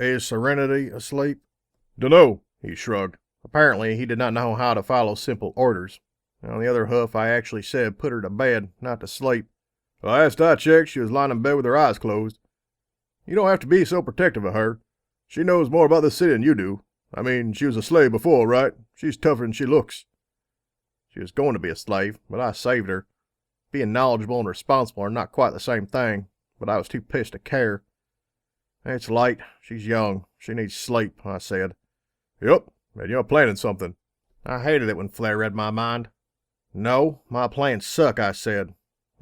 Is Serenity asleep? Dunno, he shrugged. Apparently, he did not know how to follow simple orders. On the other hoof, I actually said put her to bed, not to sleep. Last I checked, she was lying in bed with her eyes closed. You don't have to be so protective of her. She knows more about this city than you do. I mean, she was a slave before, right? She's tougher than she looks. She was going to be a slave, but I saved her. Being knowledgeable and responsible are not quite the same thing, but I was too pissed to care. It's late. She's young. She needs sleep, I said. Yep, and you're planning something. I hated it when Flare read my mind. No, my plans suck, I said.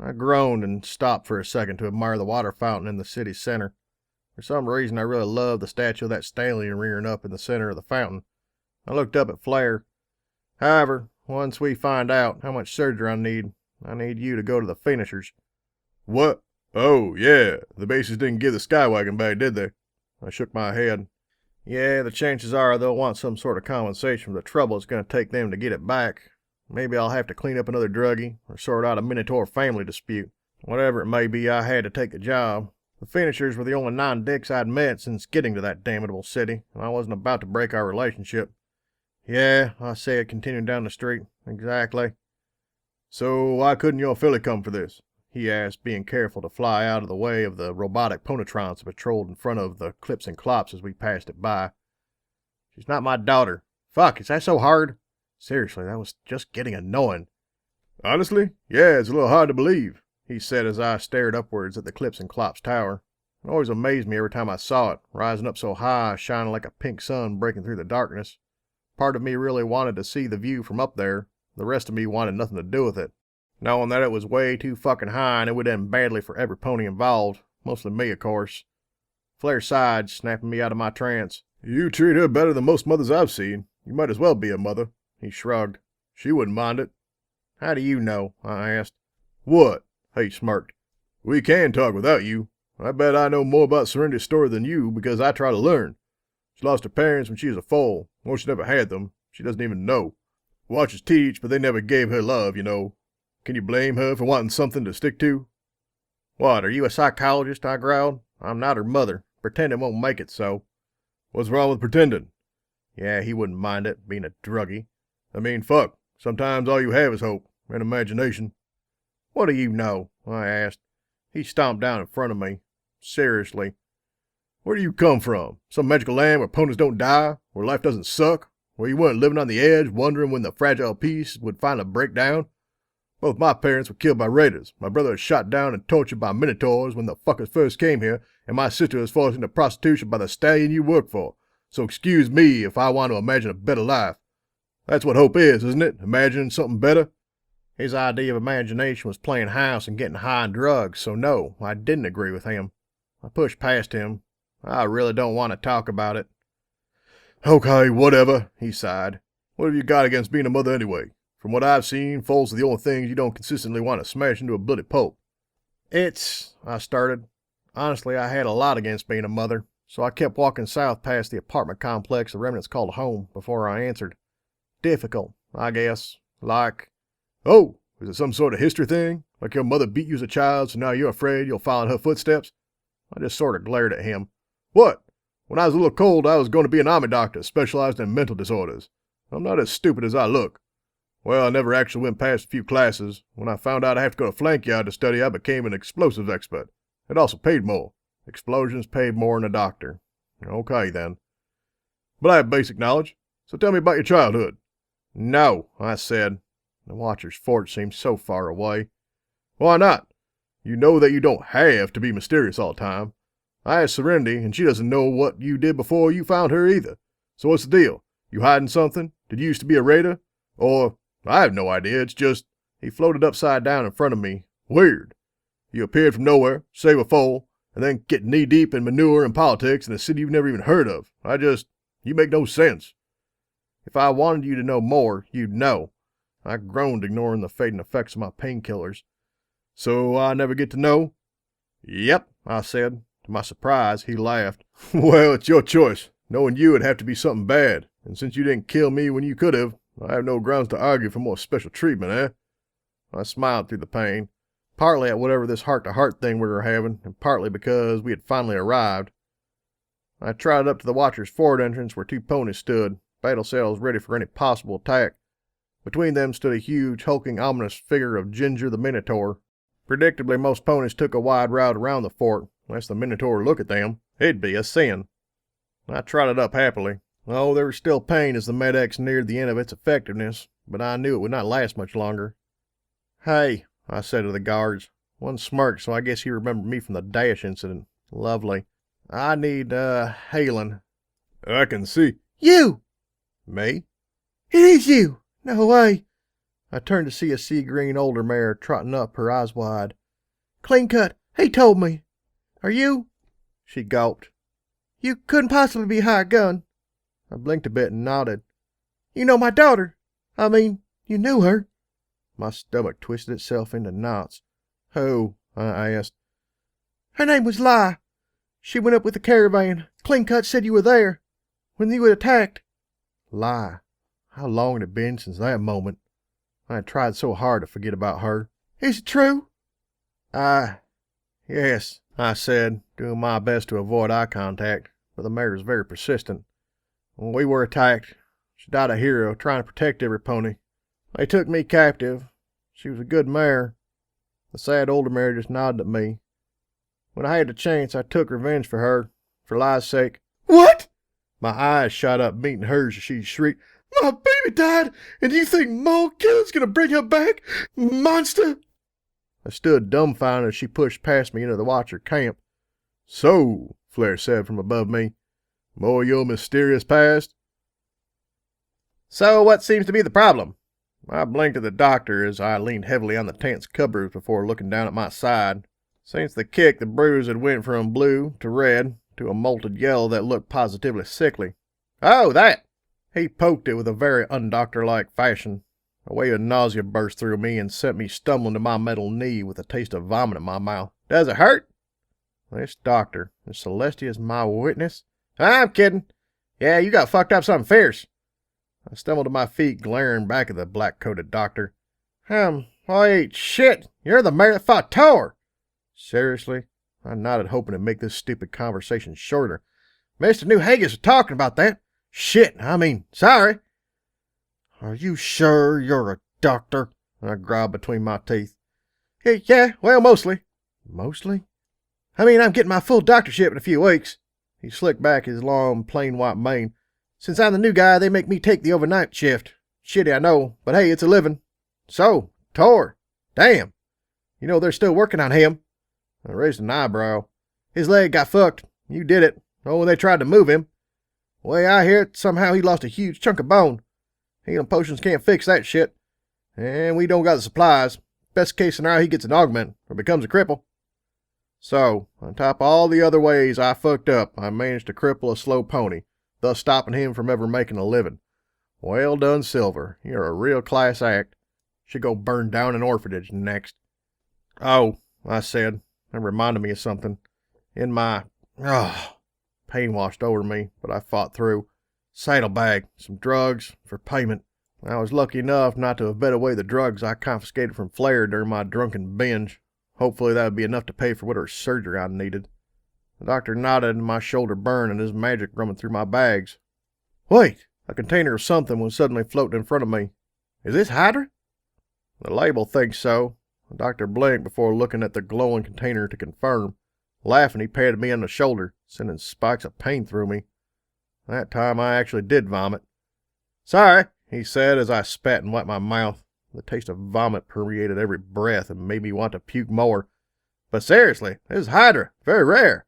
I groaned and stopped for a second to admire the water fountain in the city center. For some reason, I really loved the statue of that stallion rearing up in the center of the fountain. I looked up at Flare. However, once we find out how much surgery I need you to go to the finishers. What? Oh, yeah. The bases didn't give the Skywagon back, did they? I shook my head. Yeah, the chances are they'll want some sort of compensation for the trouble it's going to take them to get it back. Maybe I'll have to clean up another druggie, or sort out a Minotaur family dispute. Whatever it may be, I had to take the job. The finishers were the only 9 dicks I'd met since getting to that damnable city, and I wasn't about to break our relationship. Yeah, I said, continuing down the street. Exactly. So why couldn't your filly come for this? He asked, being careful to fly out of the way of the robotic ponytrons that patrolled in front of the clips and clops as we passed it by. She's not my daughter. Fuck, is that so hard? Seriously, that was just getting annoying. Honestly, yeah, it's a little hard to believe. he said as I stared upwards at the Clips and Clops Tower. It always amazed me every time I saw it, rising up so high, shining like a pink sun breaking through the darkness. Part of me really wanted to see the view from up there. The rest of me wanted nothing to do with it, knowing that it was way too fucking high and it would end badly for every pony involved, mostly me, of course. Flare sighed, snapping me out of my trance. You treat her better than most mothers I've seen. You might as well be a mother. He shrugged. She wouldn't mind it. How do you know? I asked. What? He smirked. We can talk without you. I bet I know more about Serenity's story than you because I try to learn. She lost her parents when she was a foal, or she never had them. She doesn't even know. Watchers teach, but they never gave her love, you know. Can you blame her for wanting something to stick to? What, are you a psychologist? I growled. I'm not her mother. Pretending won't make it so. What's wrong with pretending? Yeah, he wouldn't mind it, being a druggie. I mean, fuck. Sometimes all you have is hope and imagination. What do you know? I asked. He stomped down in front of me. Seriously. Where do you come from? Some magical land where ponies don't die? Where life doesn't suck? Where you weren't living on the edge, wondering when the fragile piece would finally break down? Both my parents were killed by raiders. My brother was shot down and tortured by minotaurs when the fuckers first came here, and my sister was forced into prostitution by the stallion you work for. So excuse me if I want to imagine a better life. That's what hope is, isn't it? Imagining something better? His idea of imagination was playing house and getting high on drugs, so no, I didn't agree with him. I pushed past him. I really don't want to talk about it. Okay, whatever, he sighed. What have you got against being a mother anyway? From what I've seen, foals are the only things you don't consistently want to smash into a bloody pulp. I started. Honestly, I had a lot against being a mother, so I kept walking south past the apartment complex the remnants called home before I answered. Difficult, I guess. Like, oh, is it some sort of history thing? Like your mother beat you as a child, so now you're afraid you'll follow in her footsteps? I just sort of glared at him. What? When I was a little cold, I was going to be an army doctor specialized in mental disorders. I'm not as stupid as I look. Well, I never actually went past a few classes. When I found out I have to go to flank yard to study, I became an explosives expert. It also paid more. Explosions paid more than a doctor. Okay, then. But I have basic knowledge, so tell me about your childhood. No, I said. The Watcher's fort seemed so far away. Why not? You know that you don't have to be mysterious all the time. I asked Serenity, and she doesn't know what you did before you found her either. So what's the deal? You hiding something? Did you used to be a raider? Or, I have no idea, it's just... He floated upside down in front of me. Weird. You appeared from nowhere, save a foal, and then get knee-deep in manure and politics in a city you've never even heard of. You make no sense. If I wanted you to know more, you'd know. I groaned, ignoring the fading effects of my painkillers. So I never get to know? Yep, I said. To my surprise, he laughed. Well, it's your choice. Knowing you would have to be something bad, and since you didn't kill me when you could have, I have no grounds to argue for more special treatment, eh? I smiled through the pain, partly at whatever this heart-to-heart thing we were having, and partly because we had finally arrived. I trotted up to the Watcher's fort entrance where two ponies stood, battle sails ready for any possible attack. Between them stood a huge, hulking, ominous figure of Ginger the Minotaur. Predictably, most ponies took a wide route around the fort, lest the Minotaur look at them. It'd be a sin. I trotted up happily. Oh, there was still pain as the Med-X neared the end of its effectiveness, but I knew it would not last much longer. Hey, I said to the guards. One smirked, so I guess he remembered me from the Dash incident. Lovely. I need, hailing. I can see. You! Me? It is you! No way! I turned to see a sea-green older mare trotting up, her eyes wide. Clean cut. He told me. Are you? She gulped. You couldn't possibly be hired gun. I blinked a bit and nodded. You know my daughter. I mean, you knew her. My stomach twisted itself into knots. Who? I asked. Her name was Lai. She went up with the caravan. Clean cut said you were there when you had attacked. Lai. How long it had been since that moment. I had tried so hard to forget about her. Is it true? Yes, I said, doing my best to avoid eye contact, but the mare was very persistent. When we were attacked, she died a hero, trying to protect every pony. They took me captive. She was a good mare. The sad older mare just nodded at me. When I had the chance, I took revenge for her, for Lai's sake. What? My eyes shot up, meeting hers as she shrieked, My baby died, and you think Maul Killen's gonna bring her back? Monster! I stood dumbfounded as she pushed past me into the Watcher camp. So, Flare said from above me, more your mysterious past? So what seems to be the problem? I blinked at the doctor as I leaned heavily on the tent's covers before looking down at my side. Since the kick, the bruise had went from blue to red to a molted yellow that looked positively sickly. Oh, that! He poked it with a very undoctor-like fashion. A wave of nausea burst through me and sent me stumbling to my metal knee with a taste of vomit in my mouth. Does it hurt? This doctor, is Celestia's my witness? I'm kidding. Yeah, you got fucked up something fierce. I stumbled to my feet, glaring back at the black-coated doctor. Wait, shit, you're the mayor that fought Tor. Seriously? I nodded, hoping to make this stupid conversation shorter. Mr. New Haggis was talking about that. Shit, sorry. Are you sure you're a doctor? I growled between my teeth. Yeah, well, mostly. Mostly? I'm getting my full doctorship in a few weeks. He slicked back his long, plain white mane. Since I'm the new guy, they make me take the overnight shift. Shitty, I know, but hey, it's a living. So, Tor. Damn. You know they're still working on him. I raised an eyebrow. His leg got fucked. You did it. Oh, when they tried to move him. The way I hear it, somehow he lost a huge chunk of bone. Healing potions can't fix that shit. And we don't got the supplies. Best case scenario, he gets an augment or becomes a cripple. So, on top of all the other ways I fucked up, I managed to cripple a slow pony, thus stopping him from ever making a living. Well done, Silver. You're a real class act. Should go burn down an orphanage next. Oh, I said. That reminded me of something. In my... pain washed over me, but I fought through. Saddlebag, some drugs, for payment. I was lucky enough not to have bet away the drugs I confiscated from Flare during my drunken binge. Hopefully that would be enough to pay for whatever surgery I needed. The doctor nodded and my shoulder burned and his magic rummaged through my bags. Wait! A container of something was suddenly floating in front of me. Is this Hydra? The label thinks so. The doctor blinked before looking at the glowing container to confirm. Laughing, he patted me on the shoulder, sending spikes of pain through me. That time I actually did vomit. Sorry, he said as I spat and wiped my mouth. The taste of vomit permeated every breath and made me want to puke more. But seriously, this is Hydra. Very rare.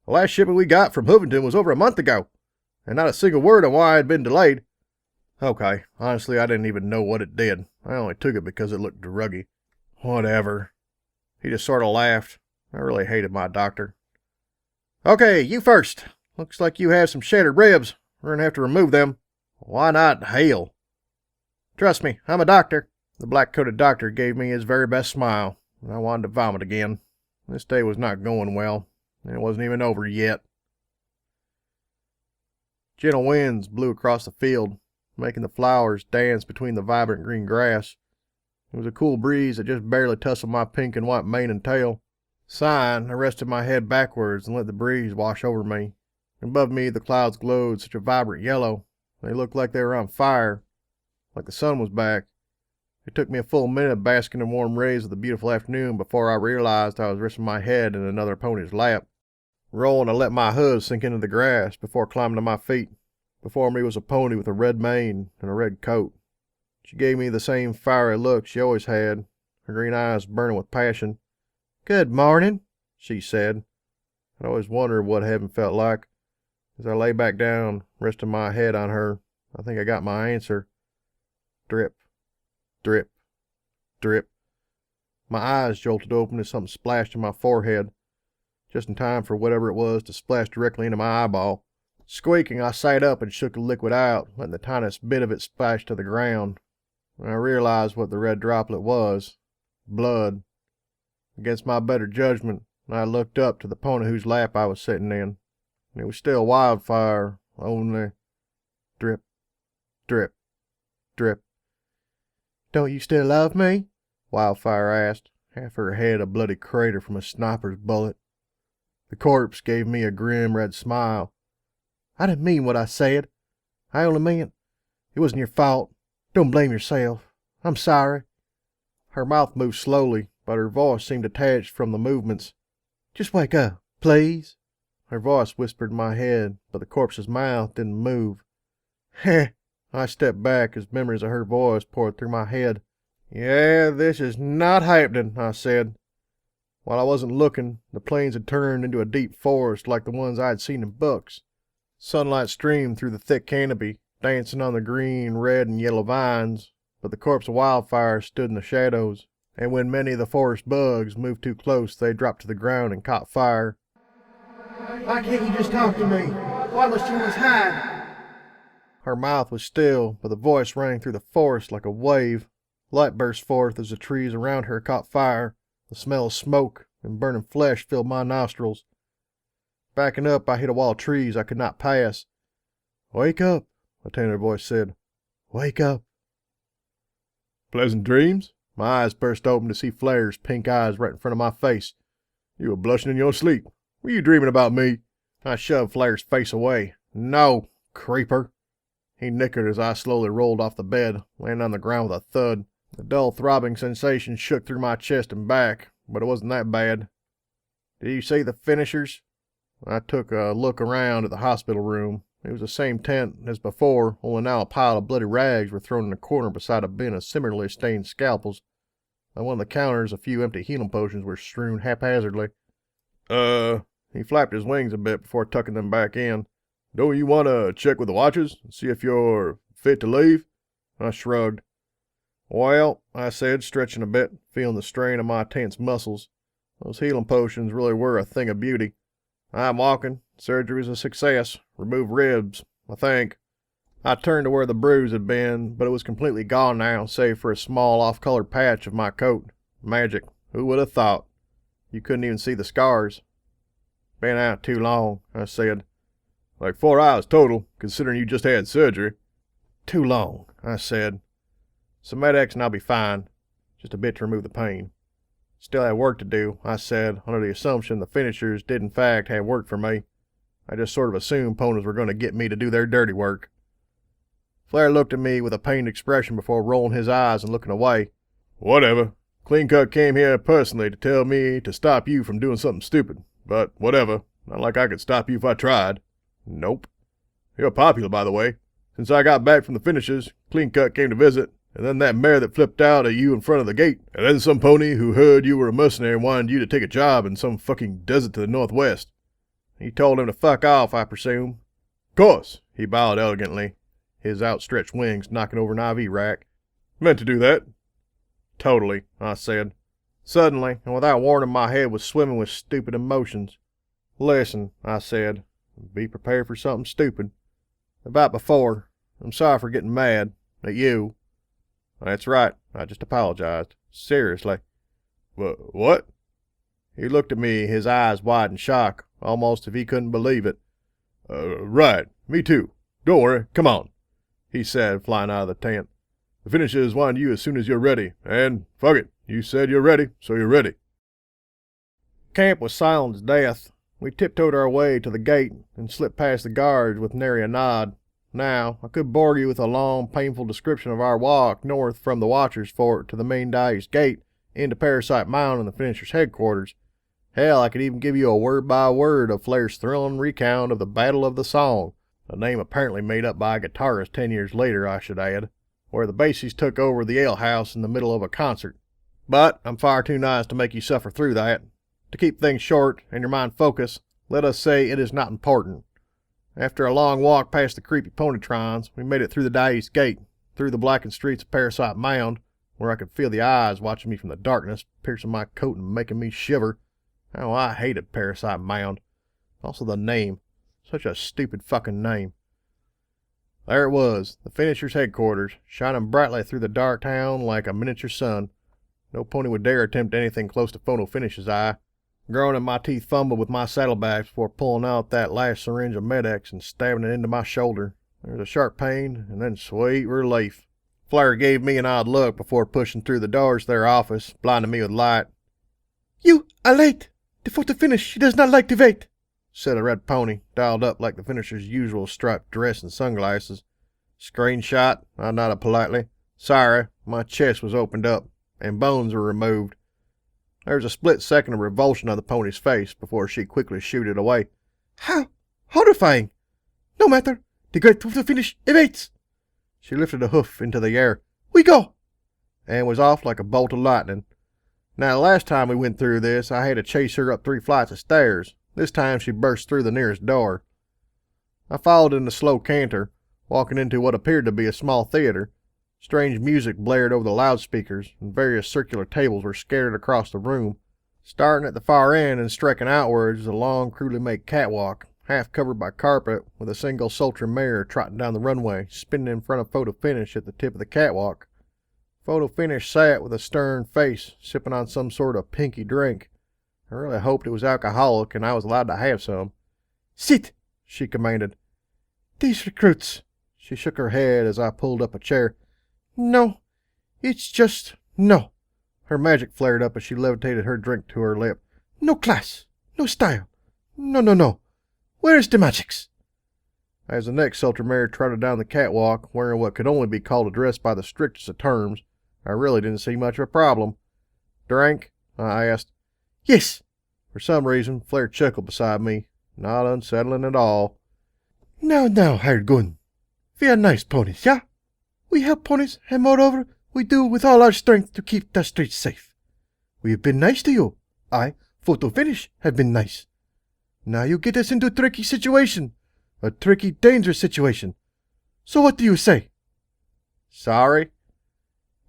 The last shipment we got from Hoovington was over a month ago, and not a single word on why it had been delayed. Okay, honestly, I didn't even know what it did. I only took it because it looked druggy. Whatever. He just sort of laughed. I really hated my doctor. Okay, you first. Looks like you have some shattered ribs. We're going to have to remove them. Why not hail? Trust me, I'm a doctor. The black-coated doctor gave me his very best smile, and I wanted to vomit again. This day was not going well, and it wasn't even over yet. Gentle winds blew across the field, making the flowers dance between the vibrant green grass. It was a cool breeze that just barely tussled my pink and white mane and tail. Sighing, I rested my head backwards and let the breeze wash over me. Above me, the clouds glowed such a vibrant yellow. They looked like they were on fire, like the sun was back. It took me a full minute of basking in warm rays of the beautiful afternoon before I realized I was resting my head in another pony's lap. Rolling, I let my hooves sink into the grass before climbing to my feet. Before me was a pony with a red mane and a red coat. She gave me the same fiery look she always had, her green eyes burning with passion. Good morning, she said. I always wondered what heaven felt like. As I lay back down, resting my head on her, I think I got my answer. Drip, drip, drip. My eyes jolted open as something splashed in my forehead, just in time for whatever it was to splash directly into my eyeball. Squeaking, I sat up and shook the liquid out, letting the tiniest bit of it splash to the ground. When I realized what the red droplet was, blood. Against my better judgment, I looked up to the pony whose lap I was sitting in. It was still wildfire, only drip, drip, drip. Don't you still love me? Wildfire asked, half her head a bloody crater from a sniper's bullet. The corpse gave me a grim red smile. I didn't mean what I said. I only meant it wasn't your fault. Don't blame yourself. I'm sorry. Her mouth moved slowly, but her voice seemed detached from the movements. Just wake up, please. Her voice whispered in my head, but the corpse's mouth didn't move. Heh, I stepped back as memories of her voice poured through my head. Yeah, this is not happening, I said. While I wasn't looking, the plains had turned into a deep forest like the ones I had seen in books. Sunlight streamed through the thick canopy, dancing on the green, red, and yellow vines, but the corpse of wildfire stood in the shadows, and when many of the forest bugs moved too close, they dropped to the ground and caught fire. Why can't you just talk to me? Why must you always hide? Her mouth was still, but the voice rang through the forest like a wave. Light burst forth as the trees around her caught fire. The smell of smoke and burning flesh filled my nostrils. Backing up, I hit a wall of trees I could not pass. Wake up, a tender voice said. Wake up. Pleasant dreams? My eyes burst open to see Flare's pink eyes right in front of my face. You were blushing in your sleep. Were you dreaming about me? I shoved Flare's face away. No, creeper. He nickered as I slowly rolled off the bed, landing on the ground with a thud. The dull throbbing sensation shook through my chest and back, but it wasn't that bad. Did you see the finishers? I took a look around at the hospital room. It was the same tent as before, only now a pile of bloody rags were thrown in a corner beside a bin of similarly stained scalpels. On one of the counters, a few empty healing potions were strewn haphazardly. He flapped his wings a bit before tucking them back in. Don't you want to check with the watchers and see if you're fit to leave? I shrugged. Well, I said, stretching a bit, feeling the strain of my tense muscles. Those healing potions really were a thing of beauty. I'm walking. Surgery was a success. Removed ribs, I think. I turned to where the bruise had been, but it was completely gone now, save for a small off-colored patch of my coat. Magic. Who would have thought? You couldn't even see the scars. Been out too long, I said. Like 4 hours total, considering you just had surgery. Too long, I said. Some Med-X and I'll be fine. Just a bit to remove the pain. Still have work to do, I said, under the assumption the finishers did in fact have work for me. I just sort of assumed ponies were going to get me to do their dirty work. Flare looked at me with a pained expression before rolling his eyes and looking away. Whatever. Clean Cut came here personally to tell me to stop you from doing something stupid. But whatever. Not like I could stop you if I tried. Nope. You're popular, by the way. Since I got back from the finishers, Clean Cut came to visit, and then that mare that flipped out at you in front of the gate, and then some pony who heard you were a mercenary and wanted you to take a job in some fucking desert to the northwest. He told him to fuck off, I presume. Of course. He bowed elegantly, his outstretched wings knocking over an IV rack. Meant to do that. Totally, I said. Suddenly, and without warning, my head was swimming with stupid emotions. Listen, I said. Be prepared for something stupid. About before, I'm sorry for getting mad at you. That's right, I just apologized. Seriously. What? He looked at me, his eyes wide in shock, almost as if he couldn't believe it. Right, me too. Don't worry, come on, he said, flying out of the tent. The finishers want you as soon as you're ready, and fuck it, you said you're ready, so you're ready. Camp was silent as death. We tiptoed our way to the gate and slipped past the guards with nary a nod. Now, I could bore you with a long, painful description of our walk north from the Watcher's Fort to the main Day's Gate into Parasite Mound and the Finisher's headquarters. Hell, I could even give you a word-by-word of Flare's thrilling recount of the Battle of the Song, a name apparently made up by a guitarist 10 years later, I should add, where the bassies took over the alehouse in the middle of a concert. But I'm far too nice to make you suffer through that. To keep things short and your mind focused, let us say it is not important. After a long walk past the creepy ponytrons, we made it through the Day's Gate, through the blackened streets of Parasite Mound, where I could feel the eyes watching me from the darkness, piercing my coat and making me shiver. How I hated Parasite Mound. Also the name. Such a stupid fucking name. There it was, the Finisher's headquarters, shining brightly through the dark town like a miniature sun. No pony would dare attempt anything close to Phono Finish's eye. Groaning, my teeth fumbled with my saddlebags before pulling out that last syringe of Med-X and stabbing it into my shoulder. There was a sharp pain, and then sweet relief. Flare gave me an odd look before pushing through the doors to their office, blinding me with light. You are late. The photo finish, she does not like to wait, said a red pony, dialed up like the Finisher's usual striped dress and sunglasses. Screenshot, I nodded politely. Sorry, my chest was opened up, and bones were removed. There was a split second of revulsion on the pony's face before she quickly shooed it away. How horrifying! No matter, the great photo finish awaits. She lifted a hoof into the air. "We go!" and was off like a bolt of lightning. Now, the last time we went through this, I had to chase her up 3 flights of stairs. This time she burst through the nearest door. I followed in the slow canter, walking into what appeared to be a small theater. Strange music blared over the loudspeakers, and various circular tables were scattered across the room. Starting at the far end and striking outwards is a long, crudely made catwalk, half covered by carpet, with a single sultry mare trotting down the runway, spinning in front of Photo Finish at the tip of the catwalk. Photo Finish sat with a stern face, sipping on some sort of pinky drink. I really hoped it was alcoholic and I was allowed to have some. "Sit," she commanded. "These recruits." She shook her head as I pulled up a chair. "No, it's just no." Her magic flared up as she levitated her drink to her lip. "No class, no style. No. Where's the magics?" As the next sultry mare trotted down the catwalk, wearing what could only be called a dress by the strictest of terms, I really didn't see much of a problem. "Drink?" I asked. "Yes." For some reason, Flare chuckled beside me. Not unsettling at all. Now, Herr Gunn. We are nice ponies, yeah? We help ponies, and moreover, we do with all our strength to keep the streets safe. We have been nice to you. I, Photo Finish, have been nice. Now you get us into a tricky situation. A tricky, dangerous situation. So what do you say?" "Sorry?"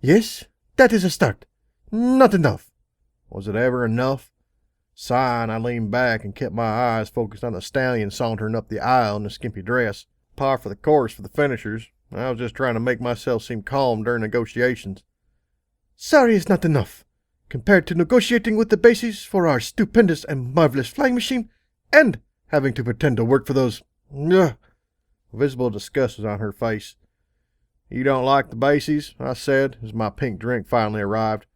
"Yes, that is a start. Not enough." Was it ever enough? Sighing, I leaned back and kept my eyes focused on the stallion sauntering up the aisle in a skimpy dress. Par for the course for the finishers. I was just trying to make myself seem calm during negotiations. "Sorry is not enough. Compared to negotiating with the bases for our stupendous and marvelous flying machine, and having to pretend to work for those... Ugh." Visible disgust was on her face. "You don't like the bases?" I said, as my pink drink finally arrived.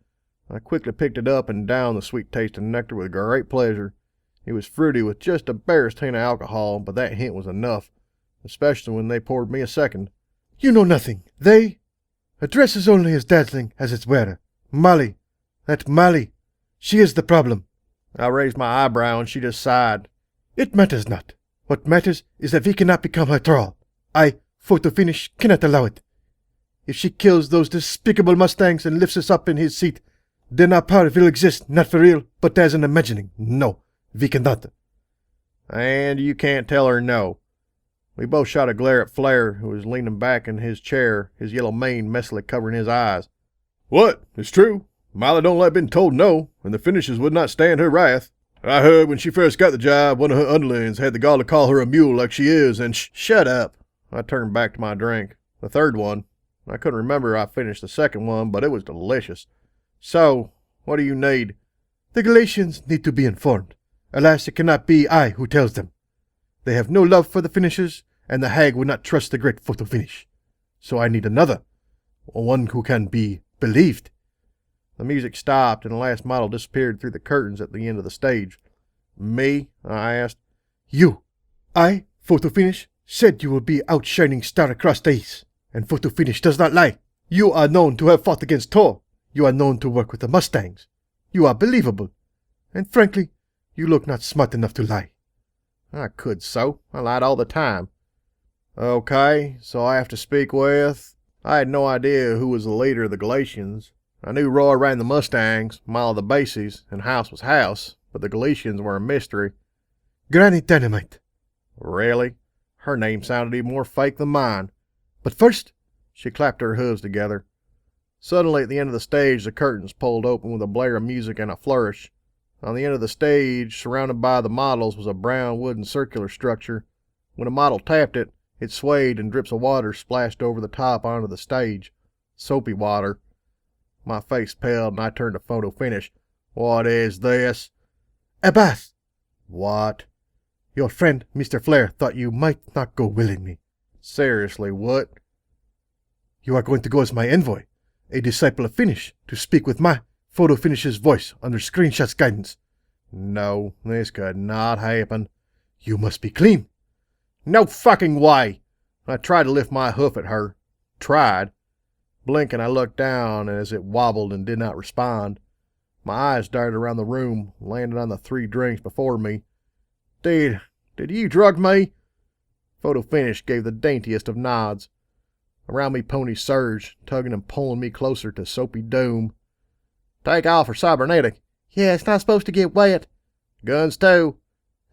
I quickly picked it up and downed the sweet-tasting nectar with great pleasure. It was fruity with just a barest hint of alcohol, but that hint was enough, especially when they poured me a second. "You know nothing. A dress is only as dazzling as its wearer. Molly. That Molly. She is the problem." I raised my eyebrow and she just sighed. "It matters not. What matters is that we cannot become her thrall. I, Photo Finish, cannot allow it. If she kills those despicable Mustangs and lifts us up in his seat, then our power will exist, not for real, but as an imagining. No, we cannot." "And you can't tell her no." We both shot a glare at Flare, who was leaning back in his chair, his yellow mane messily covering his eyes. "What? It's true. Molly don't like being told no, and the finishers would not stand her wrath. I heard when she first got the job, one of her underlings had the gall to call her a mule like she is, and Shut up." I turned back to my drink. The third one. I couldn't remember I finished the second one, but it was delicious. "So, what do you need?" "The Galatians need to be informed. Alas, it cannot be I who tells them. They have no love for the finishers, and the hag would not trust the great Photo Finish. So I need another, one who can be believed." The music stopped, and the last model disappeared through the curtains at the end of the stage. "Me?" I asked. "You. I, Photo Finish, said you will be outshining Star across the east, and Photo Finish does not lie. You are known to have fought against Thor. You are known to work with the Mustangs. You are believable. And frankly, you look not smart enough to lie." I could so. I lied all the time. "Okay, so I have to speak with..." I had no idea who was the leader of the Galatians. I knew Roy ran the Mustangs, Molly the bases, and House was House, but the Galatians were a mystery. "Granny Dynamite." Really? Her name sounded even more fake than mine. "But first..." She clapped her hooves together. Suddenly, at the end of the stage, the curtains pulled open with a blare of music and a flourish. On the end of the stage, surrounded by the models, was a brown wooden circular structure. When a model tapped it, it swayed and drips of water splashed over the top onto the stage. Soapy water. My face paled and I turned to Photo Finish. "What is this?" "A bath." "What?" "Your friend, Mr. Flare, thought you might not go willingly." "Seriously, what?" "You are going to go as my envoy, a disciple of Finish, to speak with my Photo Finish's voice under Screenshot's guidance." "No, this could not happen." "You must be clean." "No fucking way!" I tried to lift my hoof at her. Tried. Blinking, I looked down as it wobbled and did not respond. My eyes darted around the room, landed on the 3 drinks before me. Did you drug me?" Photo Finish gave the daintiest of nods. Around me ponies surged, tugging and pulling me closer to soapy doom. Take off or cybernetic. Yeah, it's not supposed to get wet. Guns too.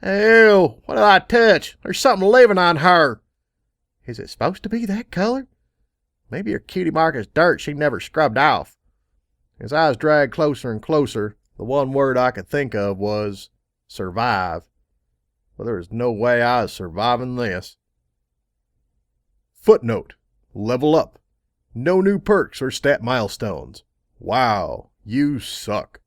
Ew, what did I touch? There's something living on her. Is it supposed to be that color? Maybe her cutie mark is dirt she never scrubbed off. As I was dragged closer and closer, the one word I could think of was survive. But there was no way I was surviving this. Footnote: level up. No new perks or stat milestones. Wow, you suck.